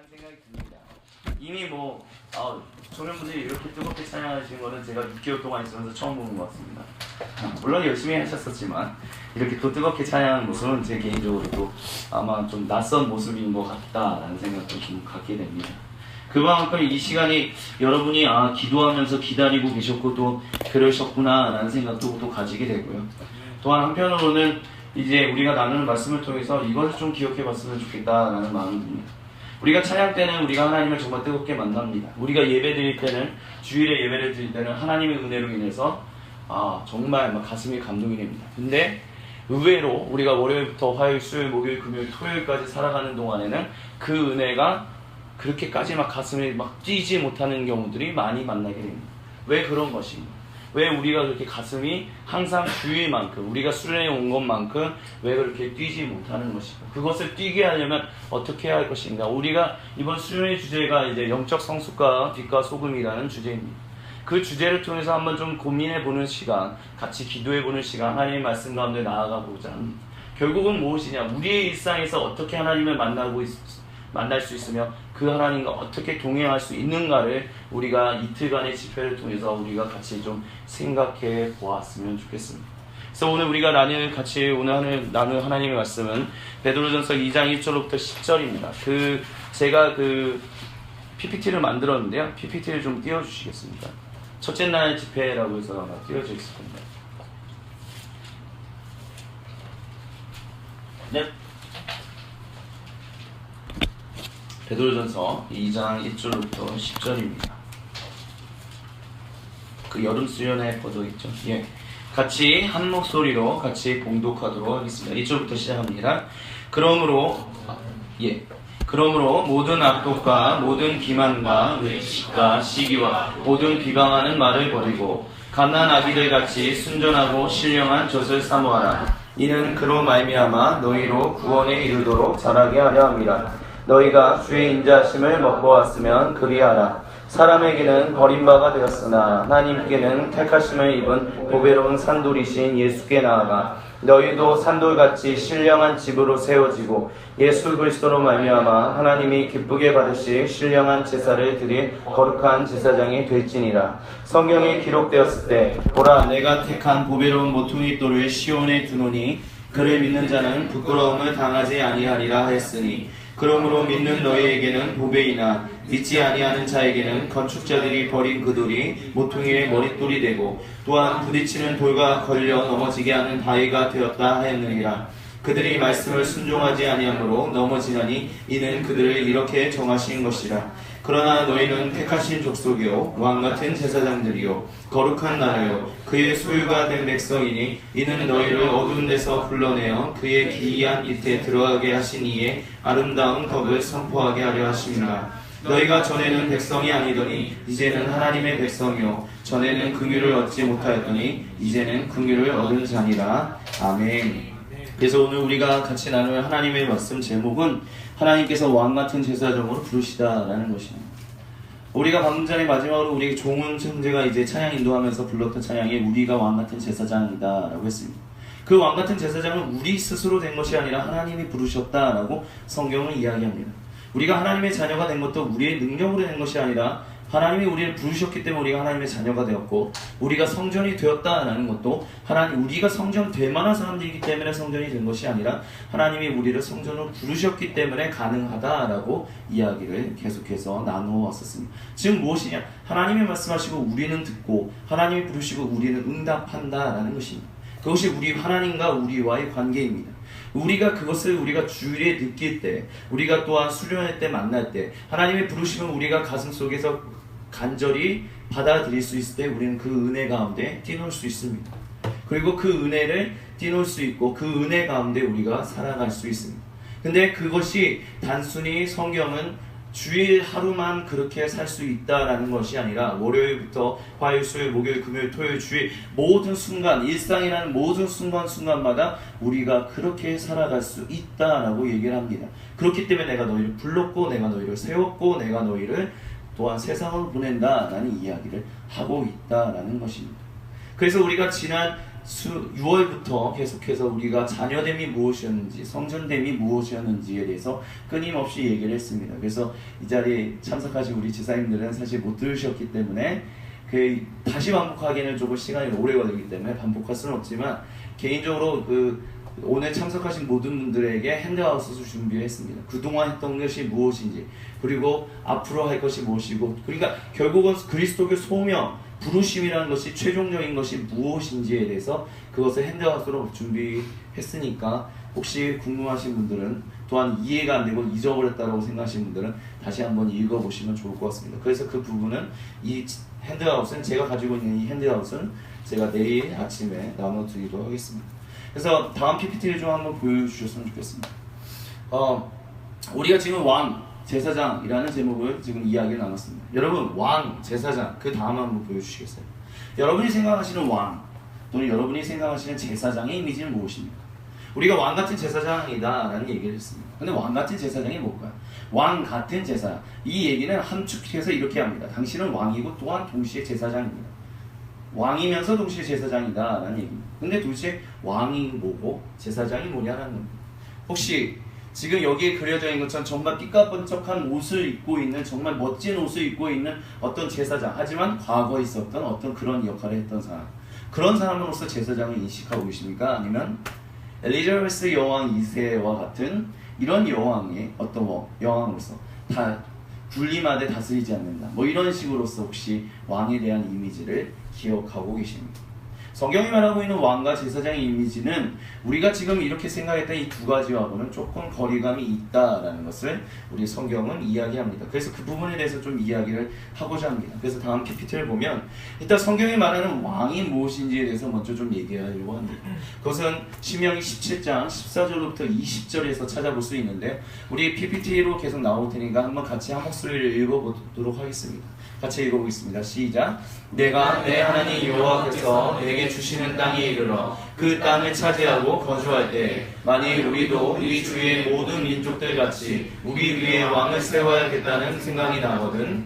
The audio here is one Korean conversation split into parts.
라는 생각이 듭니다. 이미 청년분들이 이렇게 뜨겁게 찬양하시는 거는 제가 6개월 동안 있으면서 처음 보는 것 같습니다. 물론 열심히 하셨었지만 이렇게 또 뜨겁게 찬양하는 모습은 제 개인적으로도 아마 좀 낯선 모습인 것 같다라는 생각도 좀 갖게 됩니다. 그만큼 이 시간이 여러분이 기도하면서 기다리고 계셨고 또 그러셨구나 라는 생각도 또 가지게 되고요. 또한 한편으로는 이제 우리가 나누는 말씀을 통해서 이것을 좀 기억해 봤으면 좋겠다라는 마음이 듭니다. 우리가 찬양 때는 우리가 하나님을 정말 뜨겁게 만납니다. 우리가 예배 드릴 때는, 주일에 예배를 드릴 때는 하나님의 은혜로 인해서 정말 가슴이 감동이 됩니다. 근데 의외로 우리가 월요일부터 화요일, 수요일, 목요일, 금요일, 토요일까지 살아가는 동안에는 그 은혜가 그렇게까지 가슴에 뛰지 못하는 경우들이 많이 만나게 됩니다. 왜 그런 것인가? 왜 우리가 그렇게 가슴이 항상 주일만큼, 우리가 수련회 온 것만큼 왜 그렇게 뛰지 못하는 것인가? 그것을 뛰게 하려면 어떻게 해야 할 것인가? 우리가 이번 수련회 주제가 이제 영적 성숙과 빛과 소금이라는 주제입니다. 그 주제를 통해서 한번 좀 고민해보는 시간, 같이 기도해보는 시간, 하나님의 말씀 가운데 나아가보자 합니다. 결국은 무엇이냐? 우리의 일상에서 어떻게 하나님을 만날 수 있으며 그 하나님과 어떻게 동행할 수 있는가를 우리가 이틀간의 집회를 통해서 우리가 같이 좀 생각해 보았으면 좋겠습니다. 그래서 오늘 우리가 같이 나눌 하나님의 말씀은 베드로전서 2장 1절로부터 10절입니다. 제가 PPT를 만들었는데요. PPT를 좀 띄워주시겠습니까? 첫째 날 집회라고 해서 아마 띄워져 있을 겁니다. 네. 베드로전서 2장 1절부터 10절입니다. 그 여름 수련회 보도 있죠? 예. 같이 한 목소리로 같이 봉독하도록 하겠습니다. 1절부터 시작합니다. 그러므로 모든 악독과 모든 기만과 외식과 시기와 모든 비방하는 말을 버리고 갓난 아기들 같이 순전하고 신령한 젖을 사모하라. 이는 그로 말미암아 너희로 구원에 이르도록 자라게 하려 함이라. 너희가 주의 인자하심을 먹고 왔으면 그리하라. 사람에게는 버림바가 되었으나 하나님께는 택하심을 입은 보배로운 산돌이신 예수께 나아가 너희도 산돌같이 신령한 집으로 세워지고 예수 그리스도로 말미암아 하나님이 기쁘게 받으실 신령한 제사를 드릴 거룩한 제사장이 될지니라. 성경에 기록되었을 때 보라 내가 택한 보배로운 모퉁이 돌을 시온에 두노니 그를 믿는 자는 부끄러움을 당하지 아니하리라 했으니 그러므로 믿는 너희에게는 보배이나 믿지 아니하는 자에게는 건축자들이 버린 그 돌이 모퉁이의 머릿돌이 되고 또한 부딪히는 돌과 걸려 넘어지게 하는 바위가 되었다 하였느니라. 그들이 말씀을 순종하지 아니하므로 넘어지나니 이는 그들을 이렇게 정하신 것이라. 그러나 너희는 택하신 족속이요 왕같은 제사장들이요 거룩한 나라요 그의 소유가 된 백성이니 이는 너희를 어두운 데서 불러내어 그의 기이한 밑에 들어가게 하신 이의 아름다운 법을 선포하게 하려 하십니다. 너희가 전에는 백성이 아니더니 이제는 하나님의 백성이요 전에는 긍휼을 얻지 못하였더니 이제는 긍휼을 얻은 자니라. 아멘. 그래서 오늘 우리가 같이 나눌 하나님의 말씀 제목은 하나님께서 왕같은 제사장으로 부르시다라는 것입니다. 우리가 방금 전에 마지막으로 우리 종훈 형제가 이제 찬양 인도하면서 불렀던 찬양이 우리가 왕같은 제사장이다라고 했습니다. 그 왕같은 제사장은 우리 스스로 된 것이 아니라 하나님이 부르셨다라고 성경은 이야기합니다. 우리가 하나님의 자녀가 된 것도 우리의 능력으로 된 것이 아니라 하나님이 우리를 부르셨기 때문에 우리가 하나님의 자녀가 되었고 우리가 성전이 되었다라는 것도 우리가 성전 될 만한 사람들이기 때문에 성전이 된 것이 아니라 하나님이 우리를 성전으로 부르셨기 때문에 가능하다라고 이야기를 계속해서 나누어 왔었습니다. 즉 무엇이냐? 하나님이 말씀하시고 우리는 듣고 하나님이 부르시고 우리는 응답한다라는 것입니다. 그것이 우리 하나님과 우리와의 관계입니다. 우리가 주일에 느낄 때, 우리가 또한 수련회 때 만날 때, 하나님의 부르심을 우리가 가슴 속에서 간절히 받아들일 수 있을 때 우리는 그 은혜 가운데 뛰놀 수 있습니다. 그리고 그 은혜를 뛰놀 수 있고 그 은혜 가운데 우리가 살아갈 수 있습니다. 근데 그것이 단순히 성경은 주일 하루만 그렇게 살 수 있다라는 것이 아니라 월요일부터 화요일, 수요일, 목요일, 금요일, 토요일, 주일 모든 순간, 일상이라는 모든 순간마다 우리가 그렇게 살아갈 수 있다라고 얘기를 합니다. 그렇기 때문에 내가 너희를 불렀고 내가 너희를 세웠고 내가 너희를 또한 세상으로 보낸다라는 이야기를 하고 있다라는 것입니다. 그래서 우리가 지난 6월부터 계속해서 우리가 자녀됨이 무엇이었는지, 성전됨이 무엇이었는지에 대해서 끊임없이 얘기를 했습니다. 그래서 이 자리에 참석하신 우리 지사님들은 사실 못 들으셨기 때문에 다시 반복하기에는 조금 시간이 오래 걸리기 때문에 반복할 수는 없지만, 개인적으로 오늘 참석하신 모든 분들에게 핸드아웃을 준비했습니다. 그동안 했던 것이 무엇인지, 그리고 앞으로 할 것이 무엇이고, 그러니까 결국은 그리스도교 소명, 부르심이라는 것이 최종적인 것이 무엇인지에 대해서 그것을 핸드아웃으로 준비했으니까, 혹시 궁금하신 분들은, 또한 이해가 안 되고 잊어버렸다고 생각하시는 분들은 다시 한번 읽어보시면 좋을 것 같습니다. 그래서 그 부분은, 이 핸드아웃은, 제가 가지고 있는 이 핸드아웃은 제가 내일 아침에 나눠드리도록 하겠습니다. 그래서 다음 PPT를 좀 한번 보여주셨으면 좋겠습니다. 우리가 지금 왕, 제사장이라는 제목을 지금 이야기를 나눴습니다. 여러분, 왕, 제사장, 그 다음 한번 보여주시겠어요? 여러분이 생각하시는 왕, 또는 여러분이 생각하시는 제사장의 이미지는 무엇입니까? 우리가 왕 같은 제사장이다 라는 얘기를 했습니다. 근데 왕 같은 제사장이 뭘까요? 왕 같은 제사장, 이 얘기는 함축해서 이렇게 합니다. 당신은 왕이고 또한 동시에 제사장입니다. 왕이면서 동시에 제사장이다 라는 얘기입니다. 근데 도대체 왕이 뭐고 제사장이 뭐냐라는 겁니다. 혹시 지금 여기에 그려져 있는 것처럼 정말 삐까번쩍한 옷을 입고 있는, 정말 멋진 옷을 입고 있는 어떤 제사장, 하지만 과거에 있었던 어떤 그런 역할을 했던 사람, 그런 사람으로서 제사장을 인식하고 계십니까? 아니면 엘리자베스 여왕 2세와 같은 이런 여왕의 어떤 여왕으로서 다 군림하되 다스리지 않는다, 뭐 이런 식으로서 혹시 왕에 대한 이미지를 기억하고 계십니까? 성경이 말하고 있는 왕과 제사장의 이미지는 우리가 지금 이렇게 생각했던 이 두 가지와는 조금 거리감이 있다라는 것을 우리 성경은 이야기합니다. 그래서 그 부분에 대해서 좀 이야기를 하고자 합니다. 그래서 다음 PPT를 보면 일단 성경이 말하는 왕이 무엇인지에 대해서 먼저 좀 얘기하려고 합니다. 그것은 신명기 17장 14절부터 20절에서 찾아볼 수 있는데, 우리 PPT로 계속 나올 테니까 한번 같이 한 목소리를 읽어보도록 하겠습니다. 같이 읽어보겠습니다. 시작. 내가 내 하나님 여호와께서 내게 주시는 땅에 이르러 그 땅을 차지하고 거주할 때, 만일 우리도 우리 주위의 모든 민족들 같이 우리 위에 왕을 세워야겠다는 생각이 나거든,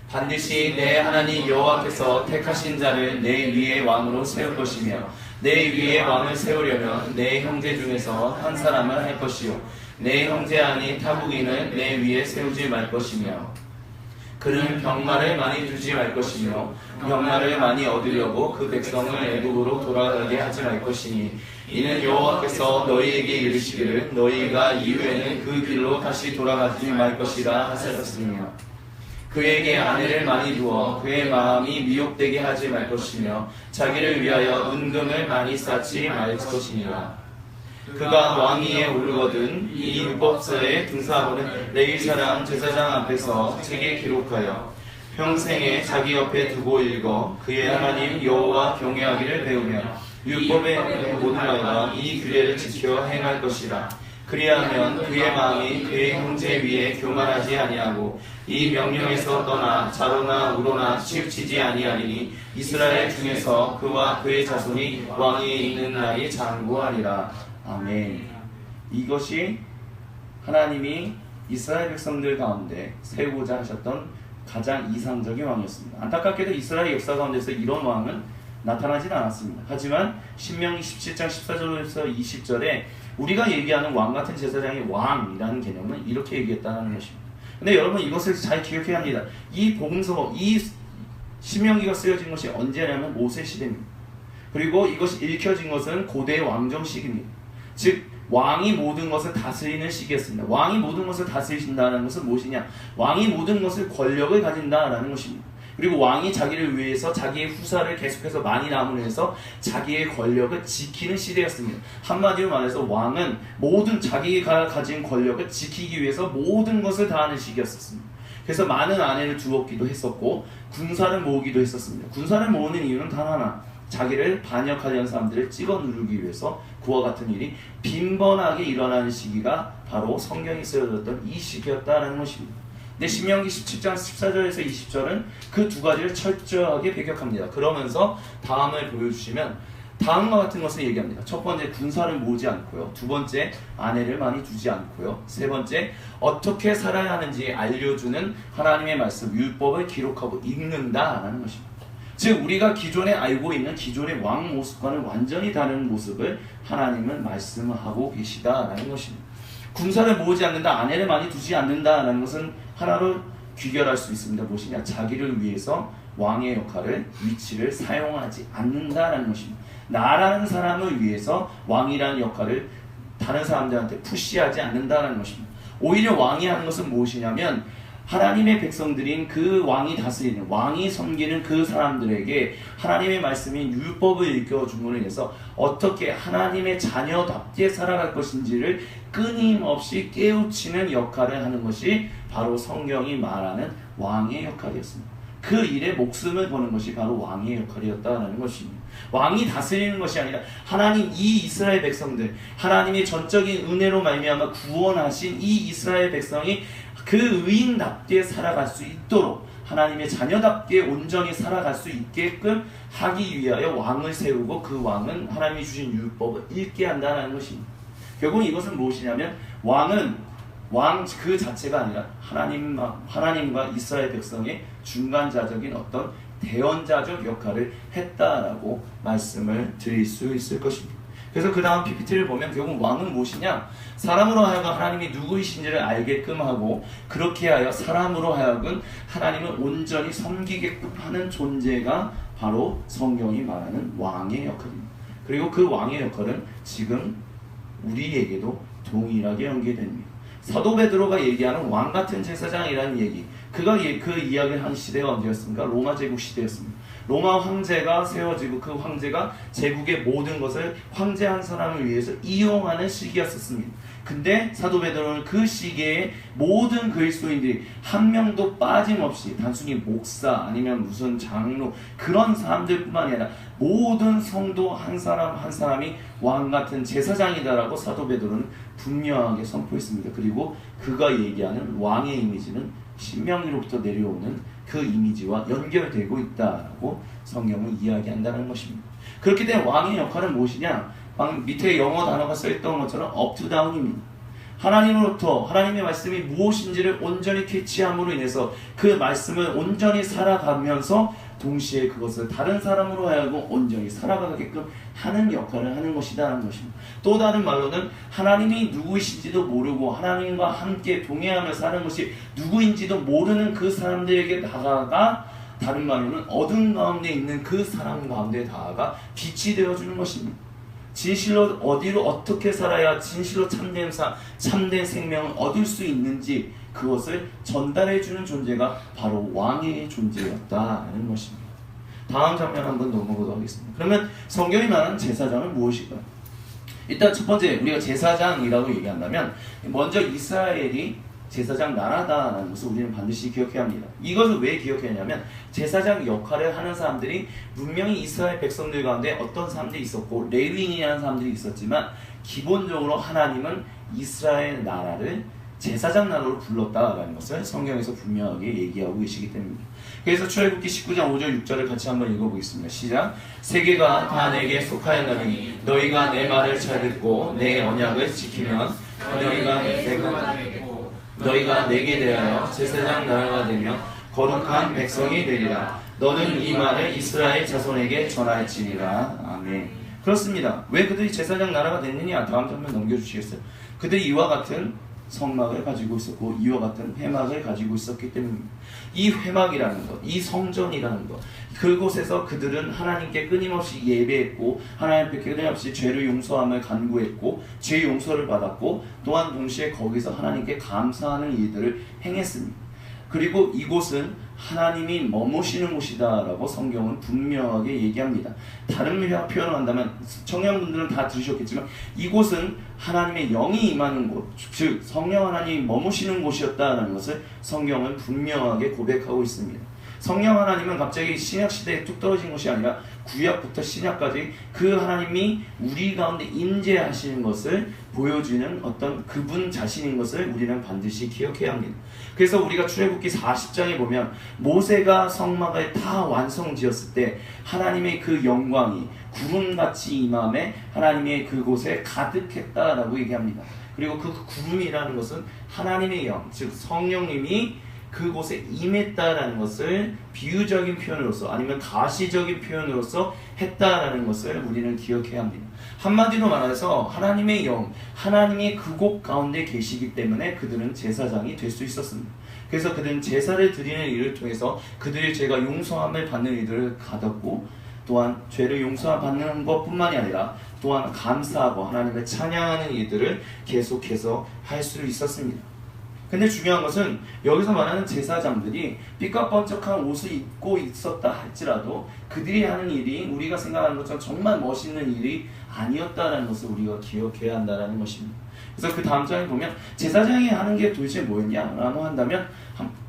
반드시 내 하나님 여호와께서 택하신 자를 내 위에 왕으로 세울 것이며, 내 위에 왕을 세우려면 내 형제 중에서 한 사람을 할 것이요, 내 형제 아닌 타국인을 내 위에 세우지 말 것이며, 그는 병마를 많이 두지 말 것이며 병마를 많이 얻으려고 그 백성을 애굽으로 돌아가게 하지 말 것이니, 이는 여호와께서 너희에게 이르시기를 너희가 이후에는 그 길로 다시 돌아가지 말 것이라 하셨으며, 그에게 아내를 많이 두어 그의 마음이 미혹되게 하지 말 것이며 자기를 위하여 은금을 많이 쌓지 말 것이니라. 그가 왕위에 오르거든 이 율법서의 등사하고는 레위 사람 제사장 앞에서 책에 기록하여 평생에 자기 옆에 두고 읽어 그의 하나님 여호와 경외하기를 배우며 율법의 모든 말과 이 규례를 지켜 행할 것이라. 그리하면 그의 마음이 그의 형제 위에 교만하지 아니하고 이 명령에서 떠나 좌로나 우로나 치우치지 아니하리니, 이스라엘 중에서 그와 그의 자손이 왕위에 있는 날이 장구하리라. 아멘. 이것이 하나님이 이스라엘 백성들 가운데 세우고자 하셨던 가장 이상적인 왕이었습니다. 안타깝게도 이스라엘 역사 가운데서 이런 왕은 나타나진 않았습니다. 하지만 신명기 17장 14절에서 20절에 우리가 얘기하는 왕 같은 제사장의 왕이라는 개념은 이렇게 얘기했다는 것입니다. 근데 여러분, 이것을 잘 기억해야 합니다. 이 복음서, 이 신명기가 쓰여진 것이 언제냐면 모세 시대입니다. 그리고 이것이 읽혀진 것은 고대 왕정 시기입니다. 즉 왕이 모든 것을 다스리는 시기였습니다. 왕이 모든 것을 다스리신다는 것은 무엇이냐? 왕이 모든 것을 권력을 가진다라는 것입니다. 그리고 왕이 자기를 위해서 자기의 후사를 계속해서 많이 남으면서 자기의 권력을 지키는 시대였습니다. 한마디로 말해서 왕은 모든 자기가 가진 권력을 지키기 위해서 모든 것을 다하는 시기였었습니다. 그래서 많은 아내를 두었기도 했었고 군사를 모으기도 했었습니다. 군사를 모으는 이유는 단 하나, 자기를 반역하려는 사람들을 찍어 누르기 위해서 그와 같은 일이 빈번하게 일어나는 시기가 바로 성경이 쓰여졌던 이 시기였다는 것입니다. 근데 신명기 17장 14절에서 20절은 그 두 가지를 철저하게 배격합니다. 그러면서 다음을 보여주시면 다음과 같은 것을 얘기합니다. 첫 번째, 군사를 모으지 않고요. 두 번째, 아내를 많이 두지 않고요. 세 번째, 어떻게 살아야 하는지 알려주는 하나님의 말씀, 율법을 기록하고 읽는다라는 것입니다. 즉 우리가 기존에 알고 있는 기존의 왕 모습과는 완전히 다른 모습을 하나님은 말씀하고 계시다라는 것입니다. 군사를 모으지 않는다, 아내를 많이 두지 않는다라는 것은 하나로 귀결할 수 있습니다. 무엇이냐? 자기를 위해서 왕의 역할을, 위치를 사용하지 않는다라는 것입니다. 나라는 사람을 위해서 왕이라는 역할을 다른 사람들한테 푸시하지 않는다라는 것입니다. 오히려 왕이 하는 것은 무엇이냐면 하나님의 백성들인 그 왕이 다스리는, 왕이 섬기는 그 사람들에게 하나님의 말씀인 율법을 일깨워줌으로 인해서 어떻게 하나님의 자녀답게 살아갈 것인지를 끊임없이 깨우치는 역할을 하는 것이 바로 성경이 말하는 왕의 역할이었습니다. 그 일에 목숨을 거는 것이 바로 왕의 역할이었다는 것입니다. 왕이 다스리는 것이 아니라 하나님, 이 이스라엘 백성들, 하나님의 전적인 은혜로 말미암아 구원하신 이 이스라엘 백성이 그 의인답게 살아갈 수 있도록, 하나님의 자녀답게 온전히 살아갈 수 있게끔 하기 위하여 왕을 세우고, 그 왕은 하나님이 주신 율법을 읽게 한다는 것입니다. 결국 이것은 무엇이냐면 왕은 왕 그 자체가 아니라 하나님과 이스라엘 백성의 중간자적인 어떤 대언자적 역할을 했다라고 말씀을 드릴 수 있을 것입니다. 그래서 그 다음 PPT를 보면 결국 왕은 무엇이냐? 사람으로 하여금 하나님이 누구이신지를 알게끔 하고, 그렇게 하여 사람으로 하여금 하나님을 온전히 섬기게끔 하는 존재가 바로 성경이 말하는 왕의 역할입니다. 그리고 그 왕의 역할은 지금 우리에게도 동일하게 연계됩니다. 사도 베드로가 얘기하는 왕 같은 제사장이라는 얘기, 그가 그 이야기를 한 시대가 언제였습니까? 로마 제국 시대였습니다. 로마 황제가 세워지고 그 황제가 제국의 모든 것을 황제 한 사람을 위해서 이용하는 시기였었습니다. 근데 사도 베드로는 그 시기에 모든 그리스도인들이 한 명도 빠짐없이 단순히 목사 아니면 무슨 장로 그런 사람들뿐만 아니라 모든 성도 한 사람 한 사람이 왕 같은 제사장이다라고 사도 베드로는 분명하게 선포했습니다. 그리고 그가 얘기하는 왕의 이미지는 신명기로부터 내려오는 그 이미지와 연결되고 있다라고 성경은 이야기한다는 것입니다. 그렇기 때문에 왕의 역할은 무엇이냐? 밑에 영어 단어가 써있던 것처럼 up to down입니다. 하나님으로부터 하나님의 말씀이 무엇인지를 온전히 캐치함으로 인해서 그 말씀을 온전히 살아가면서 동시에 그것을 다른 사람으로 하여금 온전히 살아가게끔 하는 역할을 하는 것이다라는 것입니다. 또 다른 말로는 하나님이 누구이신지도 모르고 하나님과 함께 동행하며 사는 것이 누구인지도 모르는 그 사람들에게 다가가, 다른 말로는 어둠 가운데 있는 그 사람 가운데 다가가 빛이 되어주는 것입니다. 진실로 어디로 어떻게 살아야 진실로 참된 생명을 얻을 수 있는지 그것을 전달해주는 존재가 바로 왕의 존재였다는 것입니다. 다음 장면 한번 넘어보도록 하겠습니다. 그러면 성경이 말하는 제사장은 무엇일까요? 일단 첫 번째 우리가 제사장이라고 얘기한다면 먼저 이스라엘이 제사장 나라다라는 것을 우리는 반드시 기억해야 합니다. 이것을 왜 기억해야 하냐면 제사장 역할을 하는 사람들이 분명히 이스라엘 백성들 가운데 어떤 사람들이 있었고 레위인이라는 사람들이 있었지만 기본적으로 하나님은 이스라엘 나라를 제사장 나라로 불렀다라는 것을 성경에서 분명하게 얘기하고 계시기 때문입니다. 그래서 출애굽기 19장 5절 6절을 같이 한번 읽어보겠습니다. 시작. 세계가 다 내게 속하였나니 너희가 내 말을 잘 듣고 내 언약을 지키면 너희가 내게 대하여 제사장 나라가 되며 거룩한 백성이 되리라. 너는 이 말을 이스라엘 자손에게 전할지니라. 아멘. 그렇습니다. 왜 그들이 제사장 나라가 됐느냐? 다음 장면 넘겨주시겠어요? 그들이 이와 같은 성막을 가지고 있었고 이와 같은 회막을 가지고 있었기 때문입니다. 이 회막이라는 것, 이 성전이라는 것, 그곳에서 그들은 하나님께 끊임없이 예배했고 하나님께 끊임없이 죄를 용서함을 간구했고 죄 용서를 받았고 또한 동시에 거기서 하나님께 감사하는 일들을 행했습니다. 그리고 이곳은 하나님이 머무시는 곳이다 라고 성경은 분명하게 얘기합니다. 다른 표현을 한다면 청년분들은 다 들으셨겠지만 이곳은 하나님의 영이 임하는 곳, 즉 성령 하나님이 머무시는 곳이었다는 것을 성경은 분명하게 고백하고 있습니다. 성령 하나님은 갑자기 신약시대에 뚝 떨어진 것이 아니라 구약부터 신약까지 그 하나님이 우리 가운데 임재하시는 것을 보여주는 어떤 그분 자신인 것을 우리는 반드시 기억해야 합니다. 그래서 우리가 출애굽기 40장에 보면 모세가 성막을 다 완성지었을 때 하나님의 그 영광이 구름같이 임함에 하나님의 그곳에 가득했다라고 얘기합니다. 그리고 그 구름이라는 것은 하나님의 영, 즉 성령님이 그곳에 임했다라는 것을 비유적인 표현으로서 아니면 가시적인 표현으로서 했다라는 것을 우리는 기억해야 합니다. 한마디로 말해서 하나님의 영, 하나님이 그곳 가운데 계시기 때문에 그들은 제사장이 될 수 있었습니다. 그래서 그들은 제사를 드리는 일을 통해서 그들의 죄가 용서함을 받는 일들을 가졌고, 또한 죄를 용서받는 것뿐만이 아니라 또한 감사하고 하나님을 찬양하는 일들을 계속해서 할 수 있었습니다. 근데 중요한 것은 여기서 말하는 제사장들이 삐까뻔쩍한 옷을 입고 있었다 할지라도 그들이 하는 일이 우리가 생각하는 것처럼 정말 멋있는 일이 아니었다는 것을 우리가 기억해야 한다는 것입니다. 그래서 그 다음 장에 보면 제사장이 하는 게 도대체 뭐였냐라고 한다면,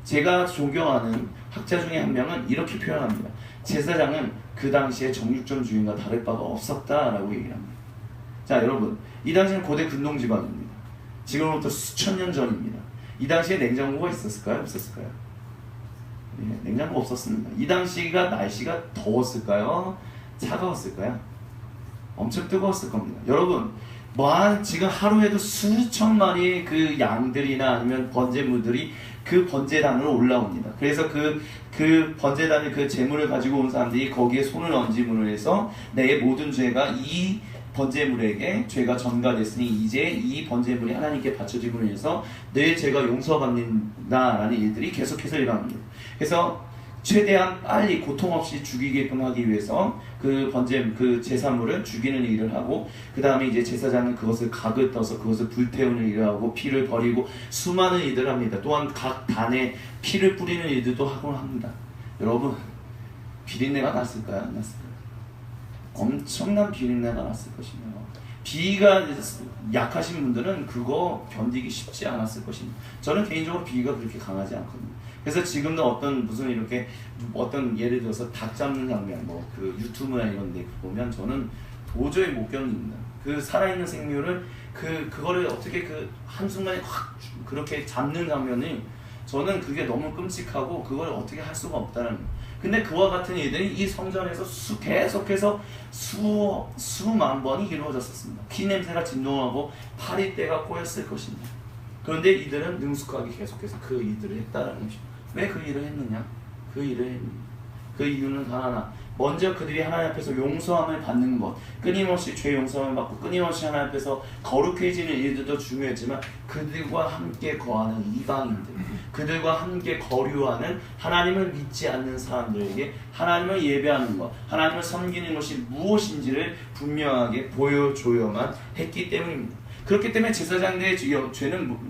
제가 존경하는 학자 중에 한 명은 이렇게 표현합니다. 제사장은 그 당시에 정육점 주인과 다를 바가 없었다라고 얘기를 합니다. 자, 여러분, 이 당시는 고대 근동지방입니다. 지금부터 수천 년 전입니다. 이 당시에 냉장고가 있었을까요? 없었을까요? 네, 냉장고 없었습니다. 이 당시가 날씨가 더웠을까요? 차가웠을까요? 엄청 뜨거웠을 겁니다. 여러분, 지금 하루에도 수천 마리의 그 양들이나 아니면 번제물들이 그 번제단으로 올라옵니다. 그래서 그 번제단의 그 제물을 가지고 온 사람들이 거기에 손을 얹음으로 해서 내 모든 죄가 이 번제물에게 죄가 전가됐으니 이제 이 번제물이 하나님께 바쳐짐으로 해서 내 죄가 용서받는다라는 일들이 계속해서 일어납니다. 그래서 최대한 빨리 고통 없이 죽이게끔 하기 위해서 그 제사물을 죽이는 일을 하고, 그 다음에 이제 제사장은 그것을 각을 떠서 그것을 불태우는 일을 하고 피를 버리고 수많은 일들을 합니다. 또한 각 단에 피를 뿌리는 일들도 하곤 합니다. 여러분, 비린내가 났을까요? 안 났을까요? 엄청난 비린내가 났을 것이며, 비위가 약하신 분들은 그거 견디기 쉽지 않았을 것입니다. 저는 개인적으로 비위가 그렇게 강하지 않거든요. 그래서 지금도 어떤 예를 들어서 닭 잡는 장면, 그 유튜브나 이런 데 보면 저는 도저히 못 견딥니다. 그 살아있는 생물을 그거를 어떻게 한순간에 확 그렇게 잡는 장면이 저는 그게 너무 끔찍하고 그걸 어떻게 할 수가 없다는 거예요. 근데 그와 같은 일들이 이 성전에서 계속해서 수만 번이 이루어졌었습니다. 피 냄새가 진동하고 파리떼가 꼬였을 것입니다. 그런데 이들은 능숙하게 계속해서 그 일들을 했다는 것입니다. 왜 그 일을 했느냐? 그 이유는 하나. 먼저 그들이 하나님 앞에서 용서함을 받는 것, 끊임없이 죄 용서함을 받고 끊임없이 하나님 앞에서 거룩해지는 일들도 중요했지만, 그들과 함께 거하는 이방인들, 그들과 함께 거류하는 하나님을 믿지 않는 사람들에게 하나님을 예배하는 것, 하나님을 섬기는 것이 무엇인지를 분명하게 보여줘야만 했기 때문입니다. 그렇기 때문에 제사장들의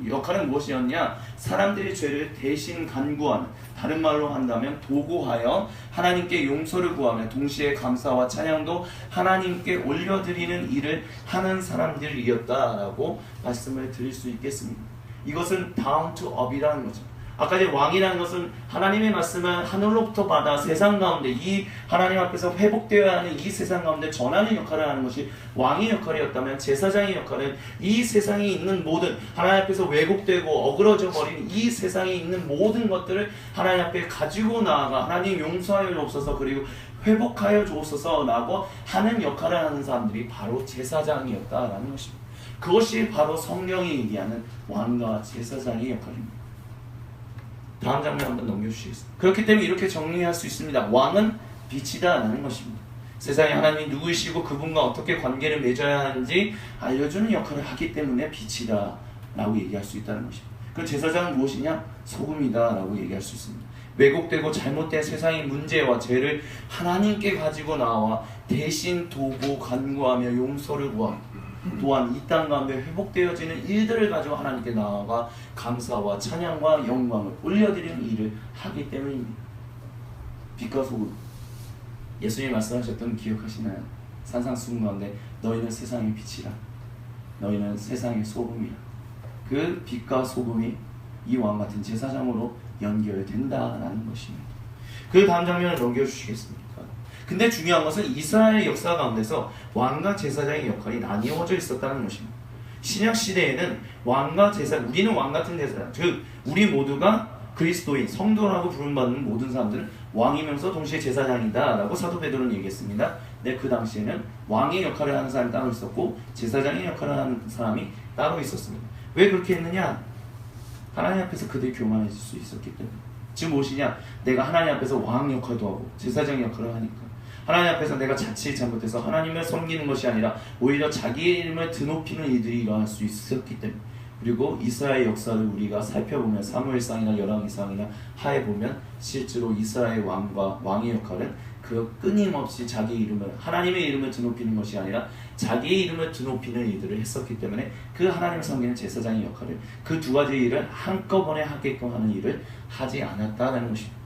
역할은 무엇이었냐? 사람들의 죄를 대신 간구하는, 다른 말로 한다면 도구하여 하나님께 용서를 구하며 동시에 감사와 찬양도 하나님께 올려드리는 일을 하는 사람들이었다라고 말씀을 드릴 수 있겠습니다. 이것은 down to up이라는 거죠. 아까 이제 왕이라는 것은 하나님의 말씀을 하늘로부터 받아 세상 가운데 이 하나님 앞에서 회복되어야 하는 이 세상 가운데 전하는 역할을 하는 것이 왕의 역할이었다면, 제사장의 역할은 이 세상에 있는 모든 하나님 앞에서 왜곡되고 어그러져 버린 이 세상에 있는 모든 것들을 하나님 앞에 가지고 나아가 하나님 용서하여 주옵소서, 그리고 회복하여 주옵소서 라고 하는 역할을 하는 사람들이 바로 제사장이었다라는 것입니다. 그것이 바로 성경이 얘기하는 왕과 제사장의 역할입니다. 다음 장면 한번 넘겨주시겠습니다. 그렇기 때문에 이렇게 정리할 수 있습니다. 왕은 빛이다 라는 것입니다. 세상에 하나님이 누구이시고 그분과 어떻게 관계를 맺어야 하는지 알려주는 역할을 하기 때문에 빛이다 라고 얘기할 수 있다는 것입니다. 그 제사장은 무엇이냐? 소금이다 라고 얘기할 수 있습니다. 왜곡되고 잘못된 세상의 문제와 죄를 하나님께 가지고 나와 대신 도고 간구하며 용서를 구하고, 또한 이 땅 가운데 회복되어지는 일들을 가지고 하나님께 나아가 감사와 찬양과 영광을 올려드리는 일을 하기 때문입니다. 빛과 소금, 예수님이 말씀하셨던 기억하시나요? 산상수훈 가운데 너희는 세상의 빛이라, 너희는 세상의 소금이라. 그 빛과 소금이 이 왕같은 제사장으로 연결된다라는 것입니다. 그 다음 장면을 넘겨주시겠습니까? 근데 중요한 것은 이스라엘 역사 가운데서 왕과 제사장의 역할이 나뉘어져 있었다는 것입니다. 신약 시대에는 왕과 우리는 왕 같은 제사장, 즉 우리 모두가 그리스도인, 성도라고 부름받는 모든 사람들은 왕이면서 동시에 제사장이다 라고 사도 베드로는 얘기했습니다. 근데 그 당시에는 왕의 역할을 하는 사람이 따로 있었고 제사장의 역할을 하는 사람이 따로 있었습니다. 왜 그렇게 했느냐? 하나님 앞에서 그들이 교만해질 수 있었기 때문에. 지금 무엇이냐? 내가 하나님 앞에서 왕 역할도 하고 제사장 역할을 하니까 하나님 앞에서 내가 자칫 잘못해서 하나님을 섬기는 것이 아니라 오히려 자기 이름을 드높이는 이들이 일어날 수 있었기 때문에. 그리고 이스라엘 역사를 우리가 살펴보면 사무엘상이나 열왕기상이나 하에 보면 실제로 이스라엘 왕의 역할은 그 끊임없이 자기 이름을 하나님의 이름을 드높이는 것이 아니라 자기의 이름을 드높이는 일들을 했었기 때문에 그 하나님을 섬기는 제사장의 역할을 그 두 가지 일을 한꺼번에 하게끔 하는 일을 하지 않았다는 것입니다.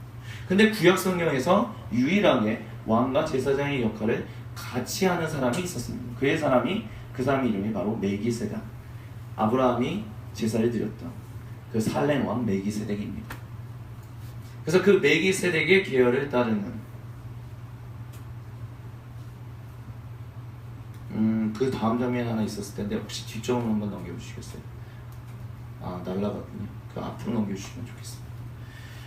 근데 구약 성경에서 유일하게 왕과 제사장의 역할을 같이 하는 사람이 있었습니다. 그 사람의 이름이 바로 멜기세덱. 아브라함이 제사를 드렸던 그 살렘 왕 멜기세덱입니다. 그래서 그 멜기세덱의 계열을 따르는 그 다음 장면 하나 있었을 텐데 혹시 뒷쪽으로 한번 넘겨주시겠어요? 날라갔군요. 그 앞으로 넘겨주시면 좋겠습니다.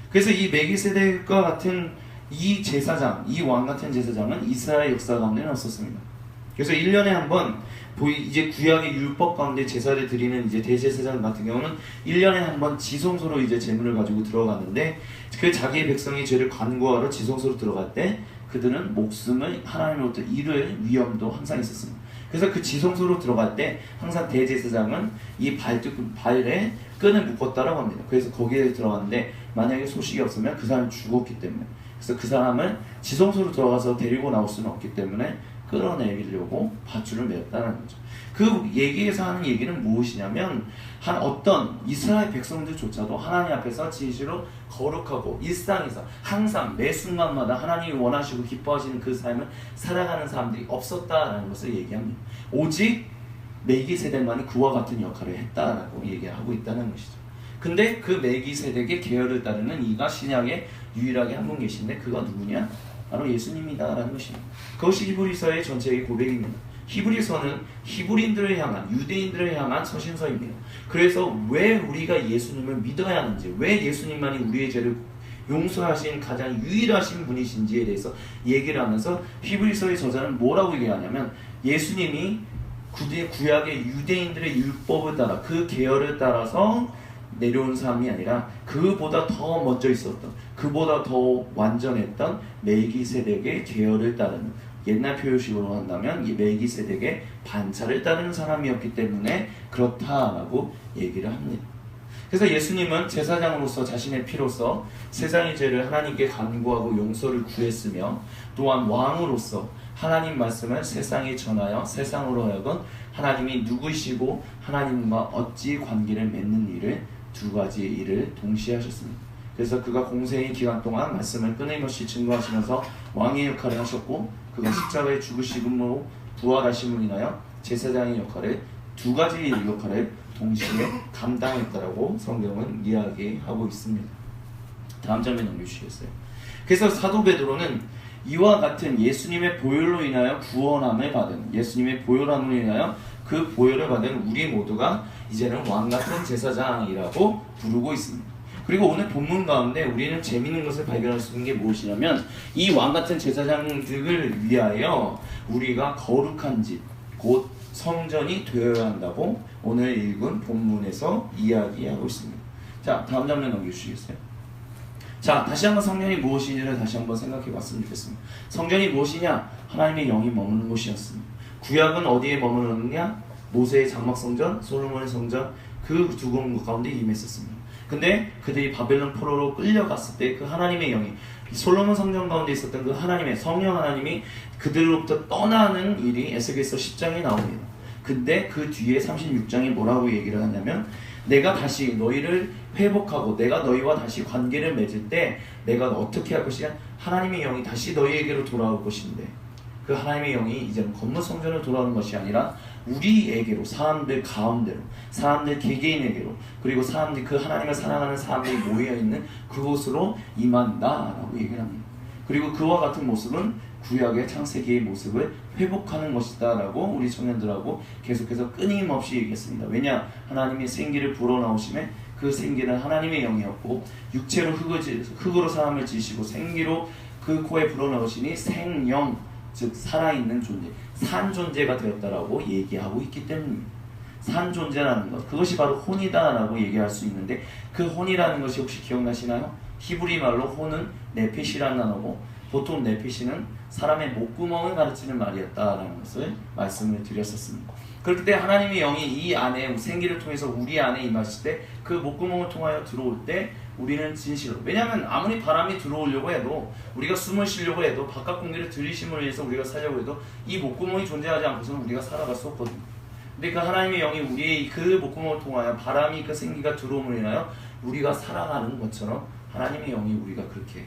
그래서 이 멜기세덱과 같은 이 제사장, 이 왕 같은 제사장은 이스라엘 역사 가운데는 없었습니다. 그래서 1년에 한 번 이제 구약의 율법 가운데 제사를 드리는 이제 대제사장 같은 경우는 1년에 한 번 지성소로 이제 제물을 가지고 들어갔는데 그 자기의 백성의 죄를 간구하러 지성소로 들어갈 때 그들은 목숨을 하나님으로부터 잃을 위험도 항상 있었습니다. 그래서 그 지성소로 들어갈 때 항상 대제사장은 이 발에 끈을 묶었다라고 합니다. 그래서 거기에 들어갔는데 만약에 소식이 없으면 그 사람이 죽었기 때문에 그래서 그 사람을 지성소로 들어가서 데리고 나올 수는 없기 때문에 끌어내리려고 밧줄을 메었다는 거죠. 그 얘기에서 하는 얘기는 무엇이냐면 어떤 이스라엘 백성들조차도 하나님 앞에서 진실로 거룩하고 일상에서 항상 매 순간마다 하나님이 원하시고 기뻐하시는 그 삶을 살아가는 사람들이 없었다라는 것을 얘기합니다. 오직 멜기세덱만이 그와 같은 역할을 했다라고 얘기하고 있다는 것이죠. 근데 그 멜기세덱의 계열을 따르는 이가 신약에 유일하게 한 분 계신데 그가 누구냐? 바로 예수님이다라는 것입니다. 그것이 히브리서의 전체의 고백입니다. 히브리서는 히브리인들을 향한 유대인들을 향한 서신서입니다. 그래서 왜 우리가 예수님을 믿어야 하는지, 왜 예수님만이 우리의 죄를 용서하신 가장 유일하신 분이신지에 대해서 얘기를 하면서 히브리서의 저자는 뭐라고 얘기하냐면 예수님이 구약의 유대인들의 율법을 따라 그 계열을 따라서 내려온 사람이 아니라 그보다 더 먼저 있었던 그보다 더 완전했던 멜기세덱의 계열을 따르는 옛날 표현식으로 한다면 이 멜기세덱의 반차를 따르는 사람이었기 때문에 그렇다라고 얘기를 합니다. 그래서 예수님은 제사장으로서 자신의 피로써 세상의 죄를 하나님께 간구하고 용서를 구했으며 또한 왕으로서 하나님 말씀을 세상에 전하여 세상으로 하여금 하나님이 누구시고 하나님과 어찌 관계를 맺는 일을 두 가지의 일을 동시에 하셨습니다. 그래서 그가 공생의 기간 동안 말씀을 끊임없이 증거하시면서 왕의 역할을 하셨고 그가 십자가에 죽으심으로 부활하심으로 인하여 제사장의 역할을 두 가지의 역할을 동시에 감당했다라고 성경은 이야기하고 있습니다. 다음 장면 넘겨주시겠어요? 그래서 사도 베드로는 이와 같은 예수님의 보혈로 인하여 구원함을 받은 예수님의 보혈함으로 인하여 그 보혈을 받은 우리 모두가 이제는 왕같은 제사장이라고 부르고 있습니다. 그리고 오늘 본문 가운데 우리는 재미있는 것을 발견할 수 있는 게 무엇이냐면 이 왕같은 제사장들을 위하여 우리가 거룩한 집, 곧 성전이 되어야 한다고 오늘 읽은 본문에서 이야기하고 있습니다. 자, 다음 장면 넘겨주시겠어요? 자, 다시 한번 성전이 무엇인지를 다시 한번 생각해 봤으면 좋겠습니다. 성전이 무엇이냐? 하나님의 영이 머무는 곳이었습니다. 구약은 어디에 머무르느냐? 모세의 장막성전, 솔로몬의 성전 그 두 곳 가운데 임했었습니다. 근데 그들이 바벨론 포로로 끌려갔을 때 그 하나님의 영이 솔로몬 성전 가운데 있었던 그 하나님의 성령 하나님이 그들로부터 떠나는 일이 에스겔서 10장에 나옵니다. 근데 그 뒤에 36장에 뭐라고 얘기를 하냐면 내가 다시 너희를 회복하고 내가 너희와 다시 관계를 맺을 때 내가 어떻게 할 것이냐? 하나님의 영이 다시 너희에게로 돌아올 것인데 그 하나님의 영이 이제는 건물 성전으로 돌아오는 것이 아니라 우리에게로 사람들 가운데로 사람들 개개인에게로 그리고 사람들 그 하나님을 사랑하는 사람들이 모여있는 그곳으로 임한다라고 얘기를 합니다. 그리고 그와 같은 모습은 구약의 창세기의 모습을 회복하는 것이다 라고 우리 청년들하고 계속해서 끊임없이 얘기했습니다. 왜냐? 하나님이 생기를 불어넣으심에 그 생기는 하나님의 영이었고 육체로 흙으로 사람을 지으시고 생기로 그 코에 불어넣으시니 생영 즉 살아있는 존재, 산 존재가 되었다라고 얘기하고 있기 때문입니다. 산 존재라는 것, 그것이 바로 혼이다라고 얘기할 수 있는데, 그 혼이라는 것이 혹시 기억나시나요? 히브리 말로 혼은 네핏이라는 단어고, 보통 네핏이는 사람의 목구멍을 가르치는 말이었다라는 것을 말씀을 드렸었습니다. 그렇기 때문에 하나님의 영이 이 안에 생기를 통해서 우리 안에 임하실 때, 그 목구멍을 통하여 들어올 때 우리는 진실로, 왜냐하면 아무리 바람이 들어오려고 해도, 우리가 숨을 쉬려고 해도, 바깥 공기를 들이심으로 해서 우리가 살려고 해도 이 목구멍이 존재하지 않고서는 우리가 살아갈 수 없거든요. 근데 그 하나님의 영이 우리의 그 목구멍을 통하여 바람이 그 생기가 들어옴으로 인하여 우리가 살아가는 것처럼, 하나님의 영이 우리가 그렇게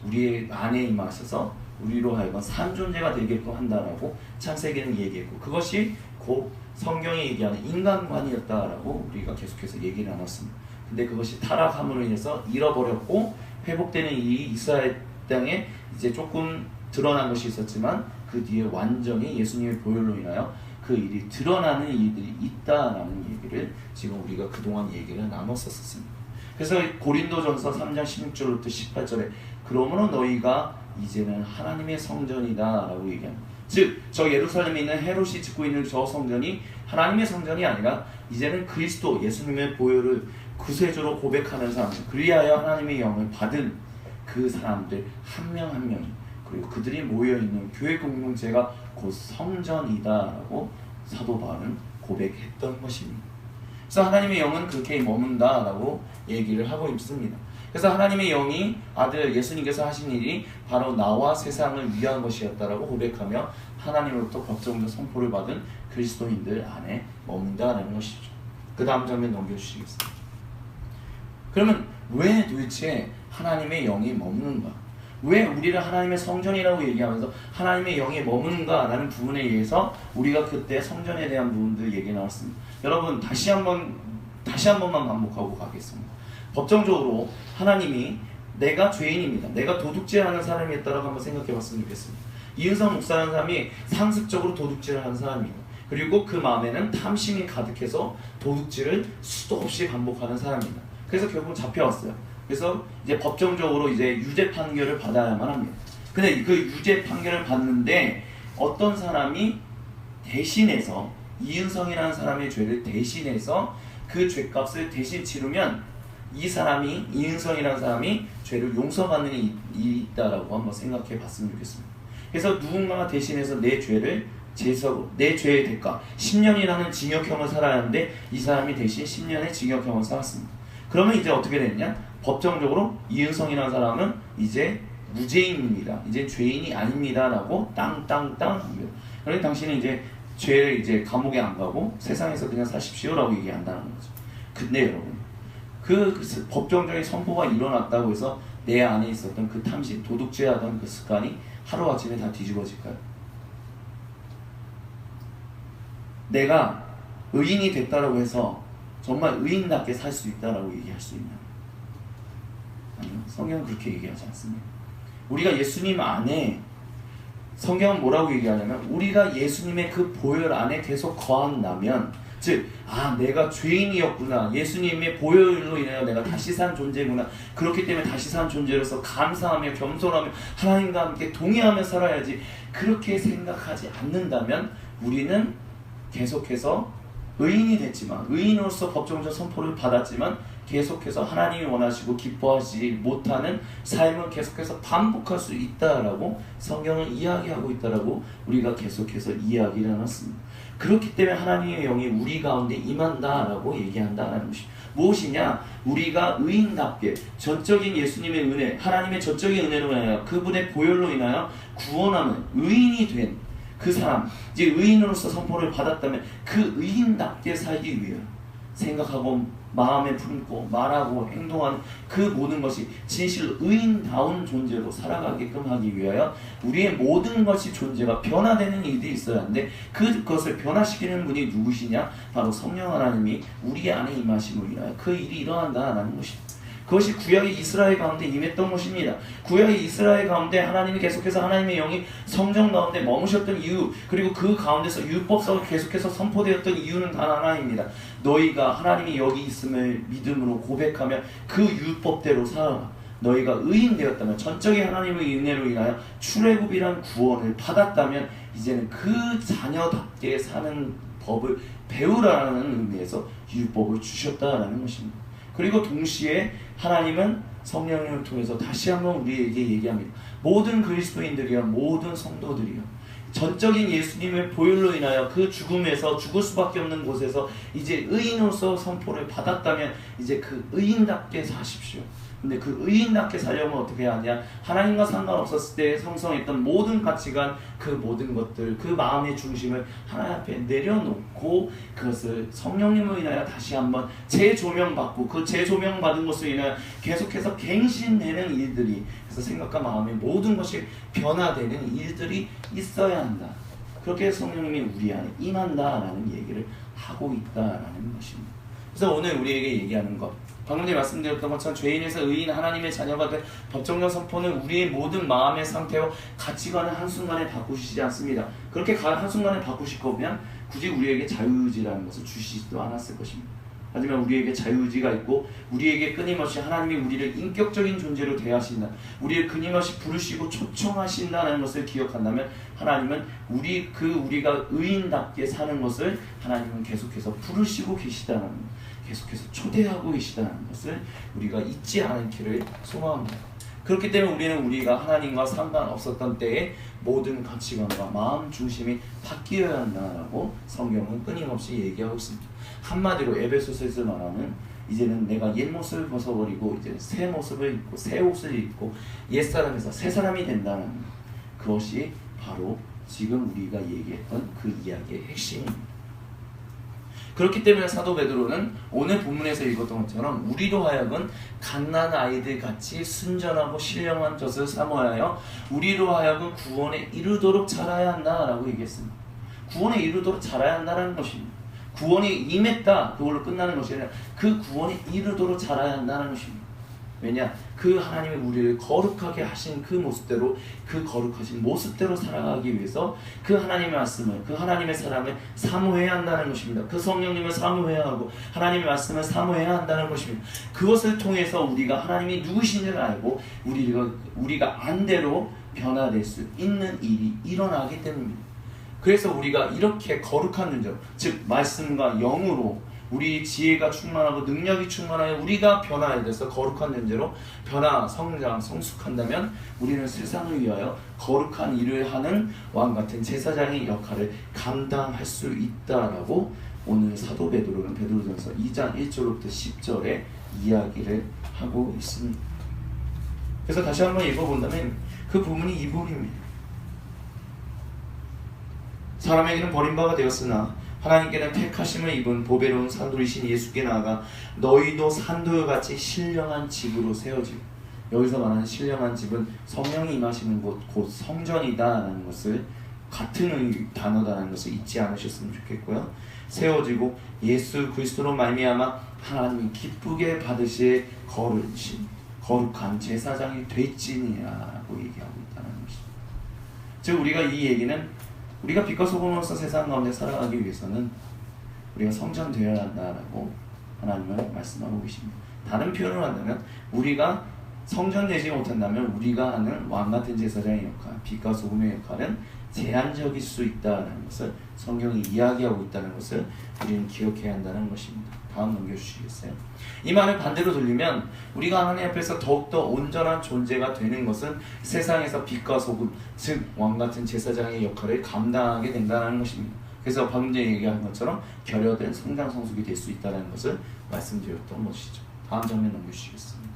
우리의 안에 임하셔서 우리로 하여금 산 존재가 되게끔 한다라고 창세기는 얘기했고, 그것이 곧 성경이 얘기하는 인간관이었다라고 우리가 계속해서 얘기를 나눴습니다. 근데 그것이 타락함으로 인해서 잃어버렸고, 회복되는 이 이스라엘 땅에 이제 조금 드러난 것이 있었지만, 그 뒤에 완전히 예수님의 보혈로 인하여 그 일이 드러나는 일들이 있다라는 얘기를 지금 우리가 그동안 얘기를 나눴었습니다. 그래서 고린도전서 3장 16절부터 18절에 그러므로 너희가 이제는 하나님의 성전이다 라고 얘기합니다. 즉, 저 예루살렘에 있는 헤롯이 짓고 있는 저 성전이 하나님의 성전이 아니라 이제는 그리스도 예수님의 보혈을 구세주로 고백하는 사람들, 그리하여 하나님의 영을 받은 그 사람들 한 명 한 명이, 그리고 그들이 모여있는 교회 공동체가 곧 성전이다 라고 사도 바울은 고백했던 것입니다. 그래서 하나님의 영은 그렇게 머문다 라고 얘기를 하고 있습니다. 그래서 하나님의 영이 아들 예수님께서 하신 일이 바로 나와 세상을 위한 것이었다라고 고백하며 하나님으로부터 법정적 선포를 받은 그리스도인들 안에 머문다라는 것이죠. 그 다음 장면 넘겨주시겠습니다. 그러면 왜 도대체 하나님의 영이 머무는가? 왜 우리를 하나님의 성전이라고 얘기하면서 하나님의 영이 머무는가라는 부분에 의해서 우리가 그때 성전에 대한 부분들 얘기 나왔습니다. 여러분 다시 한 번만 반복하고 가겠습니다. 법정적으로 하나님이 내가 죄인입니다, 내가 도둑질하는 사람이었다라고 한번 생각해 봤으면 좋겠습니다. 이은성 목사라는 사람이 상습적으로 도둑질을 하는 사람이에요. 그리고 그 마음에는 탐심이 가득해서 도둑질을 수도 없이 반복하는 사람입니다. 그래서 결국 잡혀왔어요. 그래서 이제 법정적으로 이제 유죄 판결을 받아야만 합니다. 근데 그 유죄 판결을 받는데 어떤 사람이 대신해서, 이은성이라는 사람의 죄를 대신해서 그 죄값을 대신 치르면 이 사람이, 이은성이라는 사람이 죄를 용서받는 일이 있다라고 한번 생각해 봤으면 좋겠습니다. 그래서 누군가가 대신해서 내 죄를 내 죄의 대가 10년이라는 징역형을 살아야 하는데 이 사람이 대신 10년의 징역형을 살았습니다. 그러면 이제 어떻게 됐냐? 법정적으로 이은성이라는 사람은 이제 무죄인입니다, 이제 죄인이 아닙니다라고 땅땅땅 합니다. 그러니 당신은 이제 죄를 이제 감옥에 안 가고 세상에서 그냥 사십시오라고 얘기한다는 거죠. 근데 여러분, 그 법정적인 선포가 일어났다고 해서 내 안에 있었던 그 탐심, 도둑질하던 그 습관이 하루아침에 다 뒤집어질까요? 내가 의인이 됐다라고 해서 정말 의인답게 살 수 있다라고 얘기할 수 있나요? 아니요, 성경은 그렇게 얘기하지 않습니다. 우리가 예수님 안에, 성경은 뭐라고 얘기하냐면 우리가 예수님의 그 보혈 안에 계속 거한다면, 즉 내가 죄인이었구나, 예수님의 보혈로 인하여 내가 다시 산 존재구나, 그렇기 때문에 다시 산 존재로서 감사하며 겸손하며 하나님과 함께 동의하며 살아야지, 그렇게 생각하지 않는다면 우리는 계속해서 의인이 됐지만, 의인으로서 법정적 선포를 받았지만 계속해서 하나님이 원하시고 기뻐하지 못하는 삶을 계속해서 반복할 수 있다라고 성경은 이야기하고 있다라고 우리가 계속해서 이야기를 해놨습니다. 그렇기 때문에 하나님의 영이 우리 가운데 임한다라고 얘기한다라는 것이 무엇이냐? 우리가 의인답게 전적인 예수님의 은혜, 하나님의 전적인 은혜로 인하여 그분의 보혈로 인하여 구원하는 의인이 된 그 사람, 이제 의인으로서 선포를 받았다면 그 의인답게 살기 위해 생각하고 마음에 품고 말하고 행동하는 그 모든 것이 진실로 의인다운 존재로 살아가게끔 하기 위하여 우리의 모든 것이 존재가 변화되는 일이 있어야 하는데, 그것을 변화시키는 분이 누구시냐? 바로 성령 하나님이 우리 안에 임하심으로 인하여 그 일이 일어난다는 것입니다. 그것이 구약의 이스라엘 가운데 임했던 것입니다. 구약의 이스라엘 가운데 하나님이 계속해서 하나님의 영이 성전 가운데 머무셨던 이유, 그리고 그 가운데서 율법서가 계속해서 선포되었던 이유는 단 하나입니다. 너희가 하나님이 여기 있음을 믿음으로 고백하며 그 율법대로 살아라. 너희가 의인 되었다면, 전적인 하나님의 은혜로 인하여 출애굽이란 구원을 받았다면 이제는 그 자녀답게 사는 법을 배우라는 의미에서 율법을 주셨다라는 것입니다. 그리고 동시에 하나님은 성령님을 통해서 다시 한번 우리에게 얘기합니다. 모든 그리스도인들이요, 모든 성도들이요, 전적인 예수님의 보혈로 인하여 그 죽음에서 죽을 수밖에 없는 곳에서 이제 의인으로서 선포를 받았다면 이제 그 의인답게 사십시오. 근데 그 의인답게 살려면 어떻게 하냐? 하나님과 상관없었을 때 형성했던 모든 가치관, 그 모든 것들, 그 마음의 중심을 하나님 앞에 내려놓고 그것을 성령님으로 인하여 다시 한번 재조명받고 그 재조명받은 것으로 인하여 계속해서 갱신되는 일들이, 그래서 생각과 마음의 모든 것이 변화되는 일들이 있어야 한다. 그렇게 성령님이 우리 안에 임한다라는 얘기를 하고 있다라는 것입니다. 그래서 오늘 우리에게 얘기하는 것, 방금 전에 말씀드렸던 것처럼 죄인에서 의인, 하나님의 자녀가 된 법정령 선포는 우리의 모든 마음의 상태와 가치관을 한순간에 바꾸시지 않습니다. 그렇게 한순간에 바꾸실 거면 굳이 우리에게 자유의지라는 것을 주시지도 않았을 것입니다. 하지만 우리에게 자유의지가 있고 우리에게 끊임없이 하나님이 우리를 인격적인 존재로 대하신다, 우리를 끊임없이 부르시고 초청하신다는 것을 기억한다면 하나님은 우리가 의인답게 사는 것을 하나님은 계속해서 부르시고 계시다는 것, 계속해서 초대하고 계시다는 것을 우리가 잊지 않기를 소망합니다. 그렇기 때문에 우리는 우리가 하나님과 상관없었던 때에 모든 가치관과 마음 중심이 바뀌어야 한다라고 성경은 끊임없이 얘기하고 있습니다. 한마디로 에베소서에서 말하는 이제는 내가 옛 모습을 벗어버리고 이제 새 모습을 입고 새 옷을 입고 옛사람에서 새 사람이 된다는 그것이 바로 지금 우리가 얘기했던 그 이야기의 핵심입니다. 그렇기 때문에 사도 베드로는 오늘 본문에서 읽었던 것처럼 우리로 하여금 갓난 아이들 같이 순전하고 신령한 젖을 사모하여 우리로 하여금 구원에 이르도록 자라야 한다라고 얘기했습니다. 구원에 이르도록 자라야 한다는 것입니다. 구원이 임했다, 그걸로 끝나는 것이 아니라 그 구원에 이르도록 자라야 한다는 것입니다. 왜냐? 그 하나님이 우리를 거룩하게 하신 그 모습대로, 그 거룩하신 모습대로 살아가기 위해서 그 하나님의 말씀을, 그 하나님의 사랑을 사모해야 한다는 것입니다. 그 성령님을 사모해야 하고 하나님의 말씀을 사모해야 한다는 것입니다. 그것을 통해서 우리가 하나님이 누구신지를 알고 우리가 안대로 변화될 수 있는 일이 일어나기 때문입니다. 그래서 우리가 이렇게 거룩한 존재로, 즉 말씀과 영으로 우리 지혜가 충만하고 능력이 충만하여 우리가 변화에 대해서 거룩한 존재로 변화, 성장, 성숙한다면 우리는 세상을 위하여 거룩한 일을 하는 왕같은 제사장의 역할을 감당할 수 있다라고 오늘 사도 베드로는 베드로전서 2장 1절부터 10절에 이야기를 하고 있습니다. 그래서 다시 한번 읽어본다면 그 부분이 이 부분입니다. 사람에게는 버림받아 되었으나 하나님께는 택하심을 입은 보배로운 산돌이신 예수께 나아가 너희도 산돌같이 신령한 집으로 세워지고, 여기서 말하는 신령한 집은 성령이 임하시는 곳, 곧 성전이다라는 것을, 같은 단어다라는 것을 잊지 않으셨으면 좋겠고요. 세워지고 예수 그리스도로 말미암아 하나님이 기쁘게 받으실 거룩한 제사장이 될지니라고 얘기하고 있다는 것입니다. 즉 우리가 이 얘기는 우리가 빛과 소금으로서 세상 가운데 살아가기 위해서는 우리가 성전되어야 한다라고 하나님은 말씀하고 계십니다. 다른 표현을 한다면 우리가 성전되지 못한다면 우리가 하는 왕같은 제사장의 역할, 빛과 소금의 역할은 제한적일 수 있다는 것을 성경이 이야기하고 있다는 것을 우리는 기억해야 한다는 것입니다. 다음 넘겨주시겠어요? 이 말을 반대로 돌리면 우리가 하나님 앞에서 더욱더 온전한 존재가 되는 것은 세상에서 빛과 소금, 즉 왕같은 제사장의 역할을 감당하게 된다는 것입니다. 그래서 방금 전에 얘기한 것처럼 결여된 성장 성숙이 될 수 있다는 것을 말씀드렸던 것이죠. 다음 장면 넘겨주시겠습니다.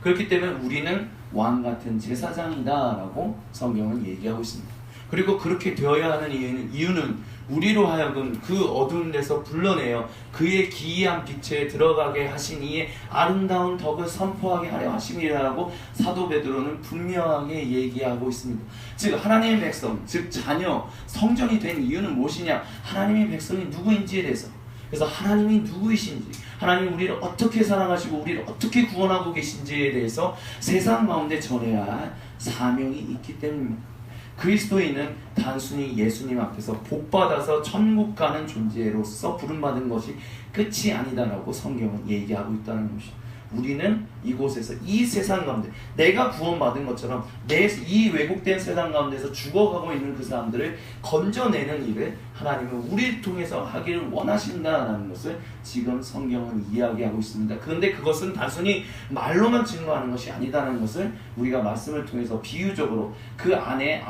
그렇기 때문에 우리는 왕같은 제사장이다라고 성경은 얘기하고 있습니다. 그리고 그렇게 되어야 하는 이유는 우리로 하여금 그 어두운 데서 불러내어 그의 기이한 빛에 들어가게 하신 이의 아름다운 덕을 선포하게 하려 하심이라고 사도 베드로는 분명하게 얘기하고 있습니다. 즉 하나님의 백성, 즉 자녀, 성전이 된 이유는 무엇이냐? 하나님의 백성이 누구인지에 대해서, 그래서 하나님이 누구이신지, 하나님이 우리를 어떻게 사랑하시고 우리를 어떻게 구원하고 계신지에 대해서 세상 가운데 전해야 할 사명이 있기 때문입니다. 그리스도인은 단순히 예수님 앞에서 복받아서 천국 가는 존재로서 부름받은 것이 끝이 아니다라고 성경은 얘기하고 있다는 것이죠. 우리는 이곳에서 이 세상 가운데 내가 구원받은 것처럼 이 왜곡된 세상 가운데서 죽어가고 있는 그 사람들을 건져내는 일을 하나님은 우리를 통해서 하기를 원하신다는 것을 지금 성경은 이야기하고 있습니다. 그런데 그것은 단순히 말로만 증거하는 것이 아니다는 것을 우리가 말씀을 통해서 비유적으로 그 안에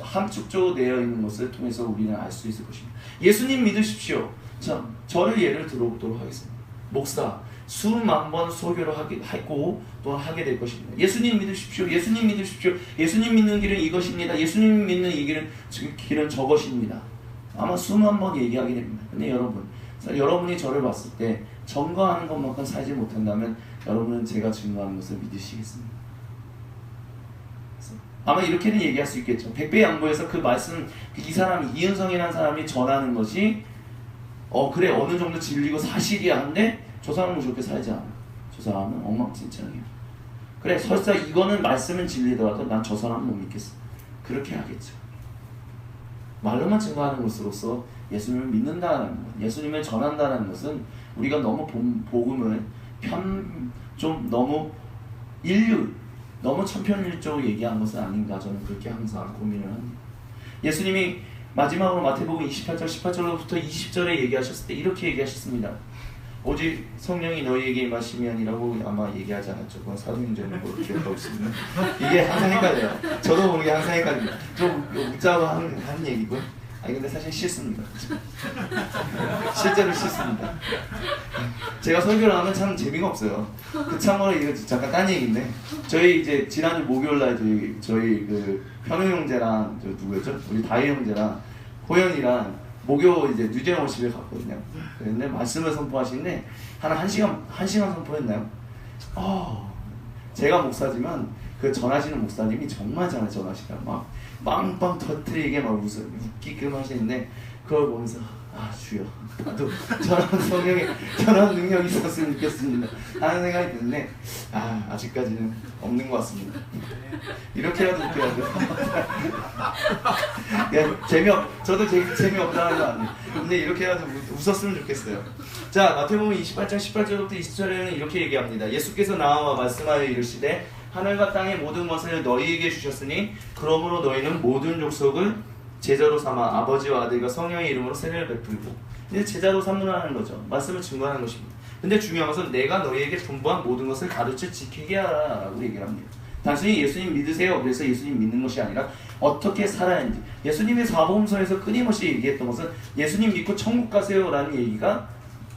함축적으로 되어 있는 것을 통해서 우리는 알 수 있을 것입니다. 예수님 믿으십시오. 자, 저를 예를 들어보도록 하겠습니다. 목사 수만 번 설교를 하고 또 하게 될 것입니다. 예수님 믿으십시오. 예수님 믿으십시오. 예수님 믿는 길은 이것입니다. 예수님 믿는 이 길은 저것입니다. 아마 수만 번 얘기하게 됩니다. 근데 여러분이 저를 봤을 때 증거하는 것만큼 살지 못한다면 여러분은 제가 증거하는 것을 믿으시겠습니까? 아마 이렇게는 얘기할 수 있겠죠. 백배양보에서 그 말씀, 이 사람이 이은성이라는 사람이 전하는 것이 그래 어느 정도 진리고 사실이야 한데 저 사람은 저렇게 살지 않아. 저 사람은 엉망진창이야. 그래 설사 이거는 말씀은 진리더라도 난 저 사람은 못 믿겠어. 그렇게 하겠죠. 말로만 증거하는 것으로서 예수님을 믿는다는 것, 예수님을 전한다는 것은 우리가 너무 복음을 좀 너무 너무 천편일적으로 얘기한 것은 아닌가 저는 그렇게 항상 고민을 합니다. 예수님이 마지막으로 마태복음 28장 18절로부터 20절에 얘기하셨을 때 이렇게 얘기하셨습니다. 오직 성령이 너희에게 임하시면이라고 아마 얘기하지 않았죠. 그건 사도행전으로 기억하고 있습니다. 이게 항상 헷갈려요. 저도 모르게 항상 헷갈립니다. 좀 웃자고 하는 얘기고요. 근데 사실 싫습니다. 실제로 싫습니다. 제가 설교를 하면 참 재미가 없어요. 참고로 이거 잠깐 딴 얘기인데 저희 이제 지난주 목요일날 저희 그 현우 형제랑 누구였죠? 우리 다혜 형제랑 호연이랑 목요 이제 뉴제원십에 갔거든요. 근데 말씀을 선포하시는데 한 시간 선포했나요? 제가 목사지만 그 전하시는 목사님이 정말 잘 전하시더라. 막 빵빵 터뜨리게 막 웃기끔 하시는데 그걸 보면서 주여 나도 저런 능력이 있었으면 좋겠습니다 하는 생각이 드는데 아직까지는 없는 것 같습니다. 이렇게라도 웃겨야죠. 저도 재미없다는 거 아니에요. 근데 이렇게라도 웃었으면 좋겠어요. 자, 마태복음 28장 18절부터 20절에는 이렇게 얘기합니다. 예수께서 나와 말씀하여 이르시되 하늘과 땅의 모든 것을 너희에게 주셨으니 그러므로 너희는 모든 족속을 제자로 삼아 아버지와 아들과 성령의 이름으로 세례를 베풀고 이제 제자로 삼으라는 거죠. 말씀을 증거하는 것입니다. 근데 중요한 것은 내가 너희에게 분부한 모든 것을 가르쳐 지키게 하라 라고 얘기를 합니다. 단순히 예수님 믿으세요 그래서 예수님 믿는 것이 아니라 어떻게 살아야 하는지, 예수님의 사복음서에서 끊임없이 얘기했던 것은 예수님 믿고 천국 가세요 라는 얘기가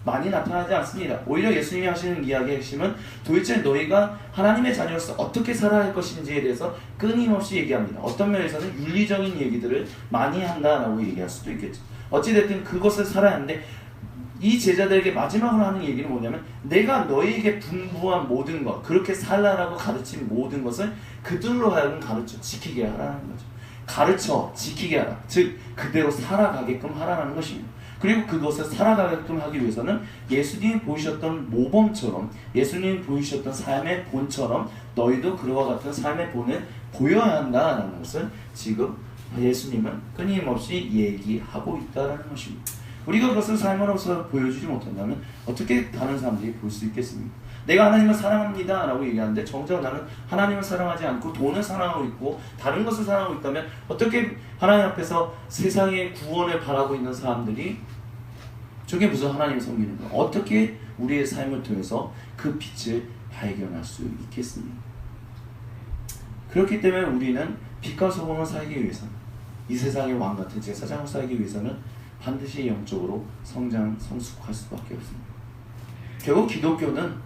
많이 나타나지 않습니다. 오히려 예수님이 하시는 이야기의 핵심은 도대체 너희가 하나님의 자녀로서 어떻게 살아야 할 것인지에 대해서 끊임없이 얘기합니다. 어떤 면에서는 윤리적인 얘기들을 많이 한다라고 얘기할 수도 있겠죠. 어찌됐든 그것을 살아야 하는데 이 제자들에게 마지막으로 하는 얘기는 뭐냐면 내가 너희에게 분부한 모든 것, 그렇게 살라라고 가르친 모든 것을 그들로 하여금 가르쳐 지키게 하라는 거죠. 가르쳐 지키게 하라. 즉 그대로 살아가게끔 하라는 것입니다. 그리고 그것을 살아가게끔 하기 위해서는 예수님이 보이셨던 모범처럼, 예수님이 보이셨던 삶의 본처럼 너희도 그와 같은 삶의 본을 보여야 한다는 것을 지금 예수님은 끊임없이 얘기하고 있다는 것입니다. 우리가 그것을 삶으로서 보여주지 못한다면 어떻게 다른 사람들이 볼 수 있겠습니까? 내가 하나님을 사랑합니다 라고 얘기하는데 정작 나는 하나님을 사랑하지 않고 돈을 사랑하고 있고 다른 것을 사랑하고 있다면 어떻게 하나님 앞에서 세상의 구원을 바라고 있는 사람들이 저게 무슨 하나님을 섬기는 거야? 어떻게 우리의 삶을 통해서 그 빛을 발견할 수 있겠습니까? 그렇기 때문에 우리는 빛과 소금을 살기 위해서는, 이 세상의 왕같은 제사장을 살기 위해서는 반드시 영적으로 성숙할 수밖에 없습니다. 결국 기독교는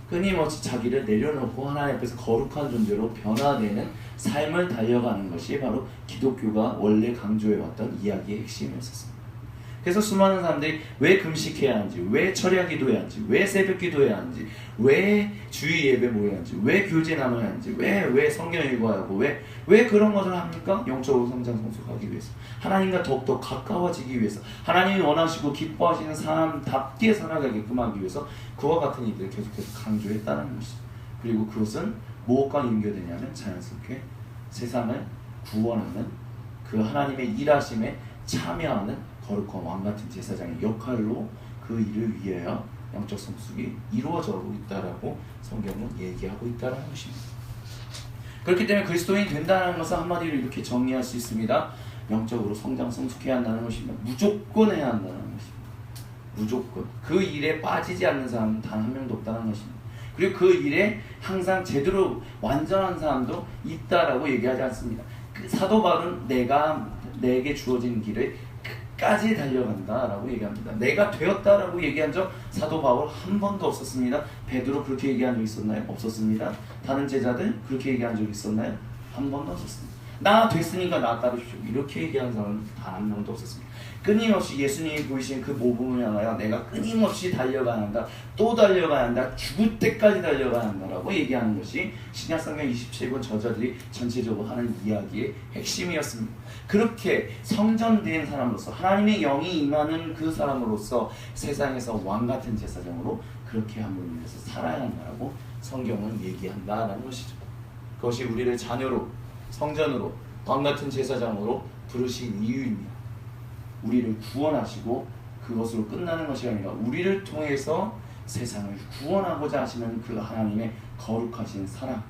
끊임없이 자기를 내려놓고 하나님 앞에서 거룩한 존재로 변화되는 삶을 달려가는 것이 바로 기독교가 원래 강조해왔던 이야기의 핵심이었습니다. 그래서 수많은 사람들이 왜 금식해야 하는지, 왜 철야 기도해야 하는지, 왜 새벽 기도해야 하는지, 왜 주일 예배 모여야 하는지, 왜 교제 나눠야 하는지, 왜 성경 읽어야 하고, 왜 그런 것을 합니까? 영적으로 성장하기 위해서, 하나님과 더욱더 가까워지기 위해서, 하나님이 원하시고 기뻐하시는 사람답게 살아가게끔 하기 위해서 그와 같은 일들을 계속해서 강조했다는 것이죠. 그리고 그것은 무엇과 연결되냐면 자연스럽게 세상을 구원하는 그 하나님의 일하심에 참여하는 거룩한 왕같은 제사장의 역할로 그 일을 위하여 영적 성숙이 이루어져고 있다라고 성경은 얘기하고 있다는 것입니다. 그렇기 때문에 그리스도인이 된다는 것은 한마디로 이렇게 정리할 수 있습니다. 영적으로 성장 성숙해야 한다는 것입니다. 무조건 해야 한다는 것입니다. 무조건. 그 일에 빠지지 않는 사람은 단 한 명도 없다는 것입니다. 그리고 그 일에 항상 제대로 완전한 사람도 있다라고 얘기하지 않습니다. 그 사도 바울은 내게 주어진 길을 끝까지 달려간다라고 얘기합니다. 내가 되었다라고 얘기한 적 사도 바울 한 번도 없었습니다. 베드로 그렇게 얘기한 적 있었나요? 없었습니다. 다른 제자들 그렇게 얘기한 적 있었나요? 한 번도 없었습니다. 나 됐으니까 나 따르십시오. 이렇게 얘기한 사람은 단 한 명도 없었습니다. 끊임없이 예수님이 보이신 그 모범을 향하여 내가 끊임없이 달려가야 한다. 또 달려가야 한다. 죽을 때까지 달려가야 한다라고 얘기하는 것이 신약성경 27권 저자들이 전체적으로 하는 이야기의 핵심이었습니다. 그렇게 성전된 사람으로서 하나님의 영이 임하는 그 사람으로서 세상에서 왕같은 제사장으로 그렇게 함으로 인해서 살아야 한다라고 성경은 얘기한다라는 것이죠. 그것이 우리를 자녀로 성전으로 왕같은 제사장으로 부르신 이유입니다. 우리를 구원하시고 그것으로 끝나는 것이 아니라 우리를 통해서 세상을 구원하고자 하시는 그 하나님의 거룩하신 사랑,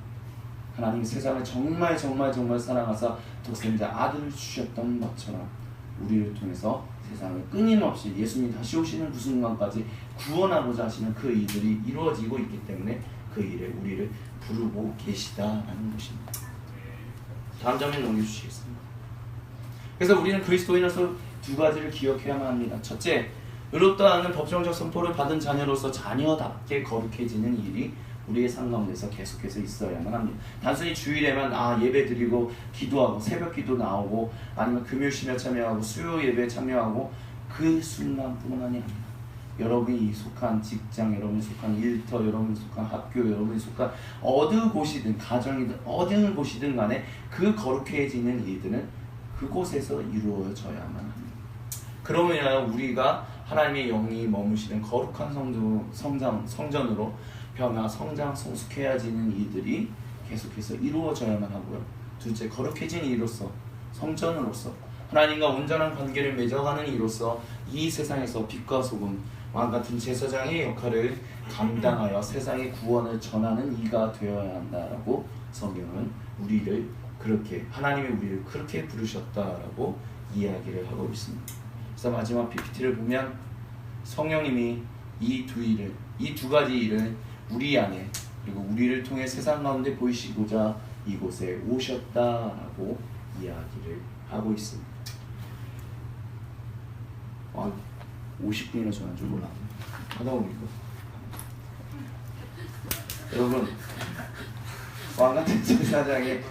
하나님 세상을 정말 사랑하사 독생자 아들을 주셨던 것처럼 우리를 통해서 세상을 끊임없이 예수님이 다시 오시는 그 순간까지 구원하고자 하시는 그 일들이 이루어지고 있기 때문에 그 일에 우리를 부르고 계시다라는 것입니다. 다음 장면 넘겨주시겠습니다. 그래서 우리는 그리스도인으로서 두 가지를 기억해야만 합니다. 첫째, 의롭다 하는 법정적 선포를 받은 자녀로서 자녀답게 거룩해지는 일이 우리의 삶 가운데서 계속해서 있어야만 합니다. 단순히 주일에만 예배 드리고 기도하고 새벽 기도 나오고 아니면 금요 심야 참여하고 수요 예배 참여하고 그 순간뿐만 아니라 여러분이 속한 직장, 여러분이 속한 일터, 여러분이 속한 학교, 여러분이 속한 어느 곳이든 가정이든 어느 곳이든 간에 그 거룩해지는 일들은 그곳에서 이루어져야만 합니다. 그러면 인하여 우리가 하나님의 영이 머무시는 거룩한 성전으로 변화, 성장, 성숙해야지는 일들이 계속해서 이루어져야만 하고요. 둘째, 거룩해진 이로써 성전으로서 하나님과 온전한 관계를 맺어가는 이로써 이 세상에서 빛과 소금, 왕같은 제사장의 역할을 감당하여 세상의 구원을 전하는 이가 되어야 한다라고 성경은 우리를 그렇게, 하나님이 우리를 그렇게 부르셨다라고 이야기를 하고 있습니다. 그래서 마지막 PPT를 보면 성령님이 이 두 가지 일을 우리 안에 그리고 우리를 통해 세상 가운데 보이시고자 이곳에 오셨다라고 이야기를 하고 있습니다. 50분이나 전한 줄 몰랐네. 하다 보니까 여러분, 왕같은 제사장의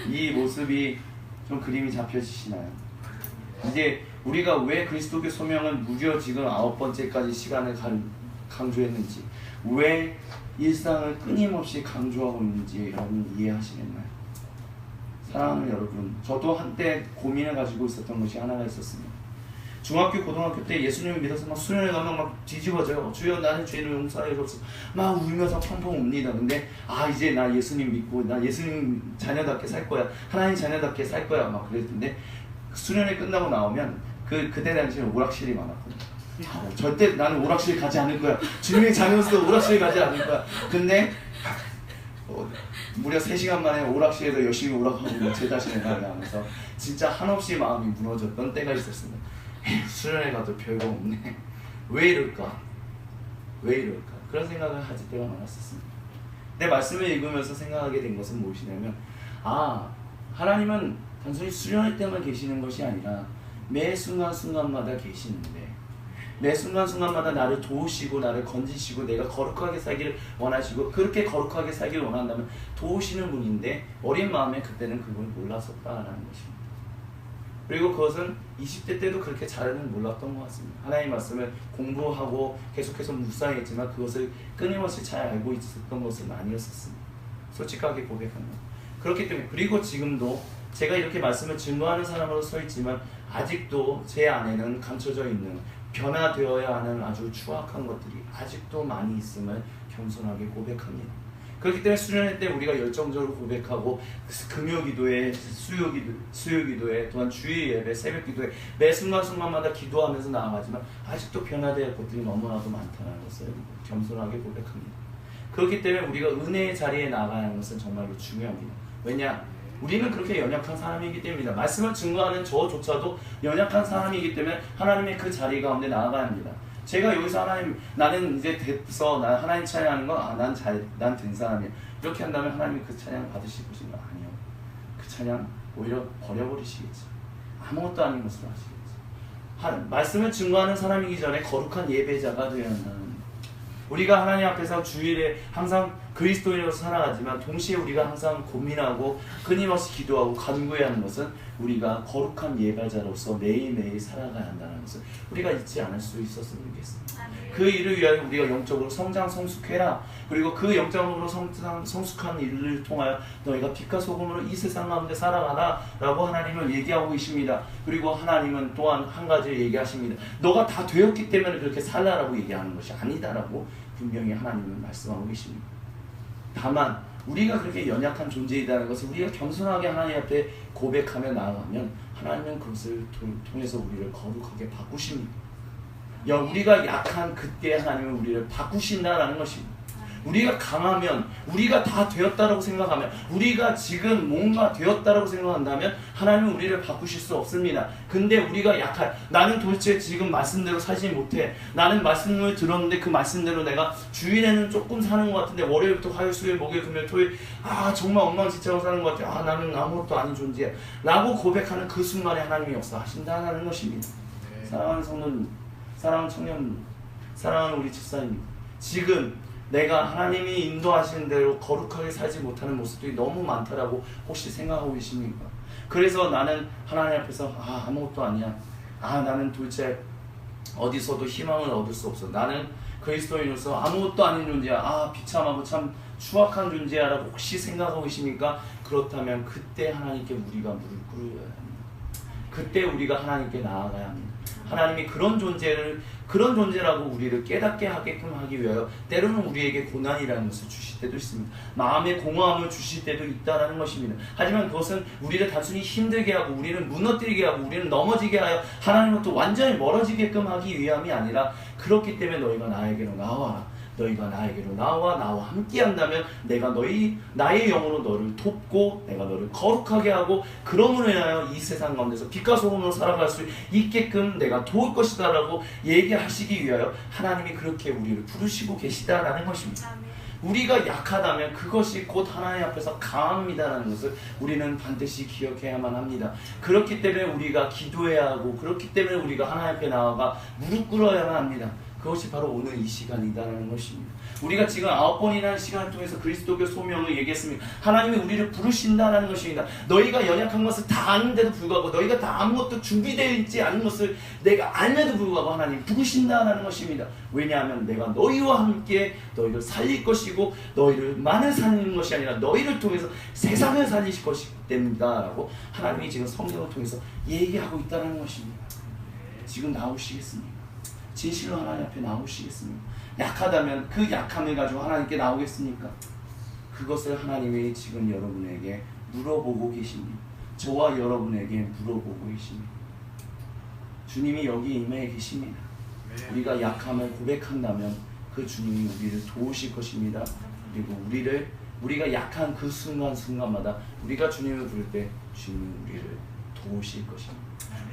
이 모습이 좀 그림이 잡혀지시나요? 이제 우리가 왜 그리스도교 소명을 무려 지금 9번째까지 시간을 강조했는지, 왜 일상을 끊임없이 강조하고 있는지 여러분 이해하시겠나요? 사랑하는 여러분, 저도 한때 고민을 가지고 있었던 것이 하나가 있었습니다. 중학교, 고등학교 때 예수님을 믿어서 막 수련회 가면 막 뒤집어져요. 주여 나는 죄를 용서해 주옵소서. 막 울면서 펑펑 웁니다. 근데 이제 나 예수님 믿고 나 예수님 자녀답게 살 거야. 하나님 자녀답게 살 거야. 막 그랬는데 수련회 끝나고 나오면 그때 당시에는 오락실이 많았거든요. 절대 나는 오락실 가지 않을 거야. 주님의 자녀로서 오락실 가지 않을 거야. 근데 무려 3시간 만에 오락실에서 열심히 오락하고 제 자신을 발견하면서 진짜 한없이 마음이 무너졌던 때가 있었습니다. 수련회 가도 별거 없네. 왜 이럴까? 그런 생각을 하실 때가 많았었습니다. 내 말씀을 읽으면서 생각하게 된 것은 무엇이냐면 하나님은 단순히 수련회 때만 계시는 것이 아니라 매 순간순간마다 계시는데 매 순간순간마다 나를 도우시고 나를 건지시고 내가 거룩하게 살기를 원하시고 그렇게 거룩하게 살기를 원한다면 도우시는 분인데 어린 마음에 그때는 그걸 몰랐었다라는 것입니다. 그리고 그것은 20대 때도 그렇게 잘은 몰랐던 것 같습니다. 하나님의 말씀을 공부하고 계속해서 묵상했지만 그것을 끊임없이 잘 알고 있었던 것은 아니었습니다. 솔직하게 고백합니다. 그렇기 때문에 그리고 지금도 제가 이렇게 말씀을 증거하는 사람으로 서 있지만 아직도 제 안에는 감춰져 있는 변화되어야 하는 아주 추악한 것들이 아직도 많이 있음을 겸손하게 고백합니다. 그렇기 때문에 수련회 때 우리가 열정적으로 고백하고 금요기도에 수요기도에 또한 주일 예배 새벽기도에 매 순간순간마다 기도하면서 나아가지만 아직도 변화돼야 할 것들이 너무나도 많다는 것을 겸손하게 고백합니다. 그렇기 때문에 우리가 은혜의 자리에 나아가야 하는 것은 정말로 중요합니다. 왜냐? 우리는 그렇게 연약한 사람이기 때문입니다. 말씀을 증거하는 저조차도 연약한 사람이기 때문에 하나님의 그 자리 가운데 나아가야 합니다. 제가 여기서 하나님, 나는 이제 됐어, 나 하나님 찬양하는 거, 난 된 사람이야, 이렇게 한다면 하나님이 그 찬양 받으실 것인가? 아니요. 그 찬양 오히려 버려버리시겠죠. 아무것도 아닌 것으로 하시겠죠. 말씀을 증거하는 사람이기 전에 거룩한 예배자가 되어야 한다는, 우리가 하나님 앞에서 주일에 항상 그리스도인으로서 살아가지만 동시에 우리가 항상 고민하고 끊임없이 기도하고 간구해야 하는 것은 우리가 거룩한 예배자로서 매일매일 살아가야 한다는 것을 우리가 잊지 않을 수 있었으면 좋겠습니다. 그 일을 위하여 우리가 영적으로 성장 성숙해라. 그리고 그 영적으로 성숙한 일을 통하여 너희가 빛과 소금으로 이 세상 가운데 살아가라 라고 하나님은 얘기하고 계십니다. 그리고 하나님은 또한 한 가지를 얘기하십니다. 너가 다 되었기 때문에 그렇게 살라라고 얘기하는 것이 아니다라고 분명히 하나님은 말씀하고 계십니다. 다만 우리가 그렇게 연약한 존재이다는 것을 우리가 겸손하게 하나님 앞에 고백하며 나아가면 하나님은 그것을 통해서 우리를 거룩하게 바꾸십니다. 우리가 약한 그때 하나님은 우리를 바꾸신다라는 것입니다. 우리가 강하면, 우리가 다 되었다라고 생각하면, 우리가 지금 뭔가 되었다라고 생각한다면 하나님은 우리를 바꾸실 수 없습니다. 근데 우리가 약한, 나는 도대체 지금 말씀대로 살지 못해, 나는 말씀을 들었는데 그 말씀대로 내가 주일에는 조금 사는 것 같은데 월요일부터 화요일 수요일 목요일 금요일 토요일 정말 엉망진창으로 사는 것 같아, 나는 아무것도 아닌 존재야 라고 고백하는 그 순간에 하나님이 역사하신다는 것입니다. 사랑하는 성도님, 사랑하는 청년, 사랑하는 우리 집사님, 지금 내가 하나님이 인도하시는 대로 거룩하게 살지 못하는 모습들이 너무 많다라고 혹시 생각하고 계십니까? 그래서 나는 하나님 앞에서 아무것도 아니야, 나는 도대체 어디서도 희망을 얻을 수 없어, 나는 그리스도인으로서 아무것도 아닌 존재야, 비참하고 참 추악한 존재야 라고 혹시 생각하고 계십니까? 그렇다면 그때 하나님께 우리가 무릎 꿇어야 합니다. 그때 우리가 하나님께 나아가야 합니다. 하나님이 그런 존재라고 우리를 깨닫게 하게끔 하기 위하여 때로는 우리에게 고난이라는 것을 주실 때도 있습니다. 마음의 공허함을 주실 때도 있다라는 것입니다. 하지만 그것은 우리를 단순히 힘들게 하고 우리를 무너뜨리게 하고 우리를 넘어지게 하여 하나님으로부터 완전히 멀어지게끔 하기 위함이 아니라, 그렇기 때문에 너희가 나에게로 나와라, 너희가 나에게로 나와 함께 한다면 내가 나의 영으로 너를 돕고 내가 너를 거룩하게 하고 그러므로 인하여 이 세상 가운데서 빛과 소금으로 살아갈 수 있게끔 내가 도울 것이다 라고 얘기하시기 위하여 하나님이 그렇게 우리를 부르시고 계시다라는 것입니다. 우리가 약하다면 그것이 곧 하나님 앞에서 강합니다라는 것을 우리는 반드시 기억해야만 합니다. 그렇기 때문에 우리가 기도해야 하고, 그렇기 때문에 우리가 하나님 앞에 나아가 무릎 꿇어야만 합니다. 그것이 바로 오늘 이 시간이다라는 것입니다. 우리가 지금 9번이라는 시간을 통해서 그리스도교 소명을 얘기했습니다. 하나님이 우리를 부르신다는 것입니다. 너희가 연약한 것을 다 아는데도 불구하고, 너희가 다 아무것도 준비되어 있지 않은 것을 내가 알면도 불구하고 하나님 부르신다는 것입니다. 왜냐하면 내가 너희와 함께 너희를 살릴 것이고 너희를 살리는 것이 아니라 너희를 통해서 세상을 살리실 것이기 때문이다 라고 하나님이 지금 성경을 통해서 얘기하고 있다는 것입니다. 지금 나오시겠습니까? 진실로 하나님 앞에 나오시겠습니까? 약하다면 그 약함을 가지고 하나님께 나오겠습니까? 그것을 하나님이 지금 여러분에게 물어보고 계십니다. 저와 여러분에게 물어보고 계십니다. 주님이 여기 임해 계십니다. 우리가 약함을 고백한다면 그 주님이 우리를 도우실 것입니다. 그리고 우리가 약한 그 순간순간마다 우리가 주님을 부를 때 주님이 우리를 도우실 것입니다.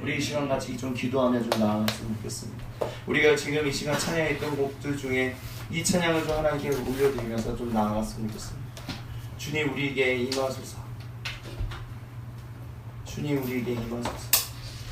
우리 이 시간 같이 좀 기도하며 좀 나아갔으면 좋겠습니다. 우리가 지금 이 시간 찬양했던 곡들 중에 이 찬양을 좀 하나님께 올려드리면서 좀 나아갔으면 좋겠습니다. 주님 우리에게 임하소서. 주님 우리에게 임하소서.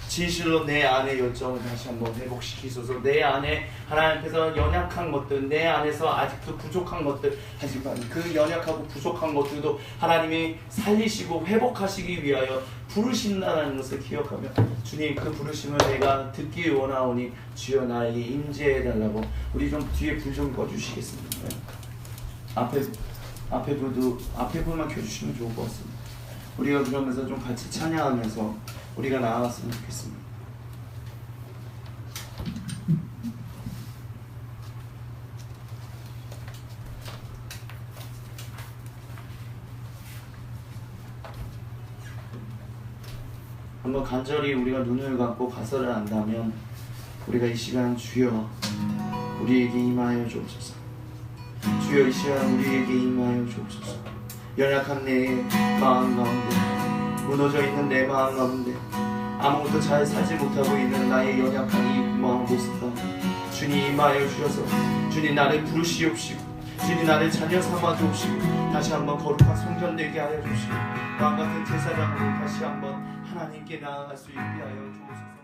진실로 내 안의 열정을 다시 한번 회복시키소서. 내 안에 하나님 앞에서 연약한 것들, 내 안에서 아직도 부족한 것들, 하지만 그 연약하고 부족한 것들도 하나님이 살리시고 회복하시기 위하여 부르신다는 것을 기억하며, 주님 그 부르심을 내가 듣기 원하오니 주여 나에게 임재해달라고. 우리 좀 뒤에 불 좀 꺼주시겠습니다. 앞에 불만 켜주시면 좋을 것 같습니다. 우리가 그러면서 좀 같이 찬양하면서 우리가 나아갔으면 좋겠습니다. 한번 간절히 우리가 눈을 감고 가서를 안다면 우리가 이 시간 주여 우리에게 임하여 주옵소서. 주여 이 시간 우리에게 임하여 주옵소서. 연약한 내 마음 가운데, 무너져 있는 내 마음 가운데, 아무것도 잘 살지 못하고 있는 나의 연약한 이 마음 모습 가운데 주님 임하여 주셔서 주님 나를 부르시옵시고 주님 나를 자녀 삼아 주옵시고 다시 한번 거룩한 성전 되게 하여 주시고 마음 같은 제사장으로 다시 한번 하나님께 나아갈 수 있게 하여 주옵소서.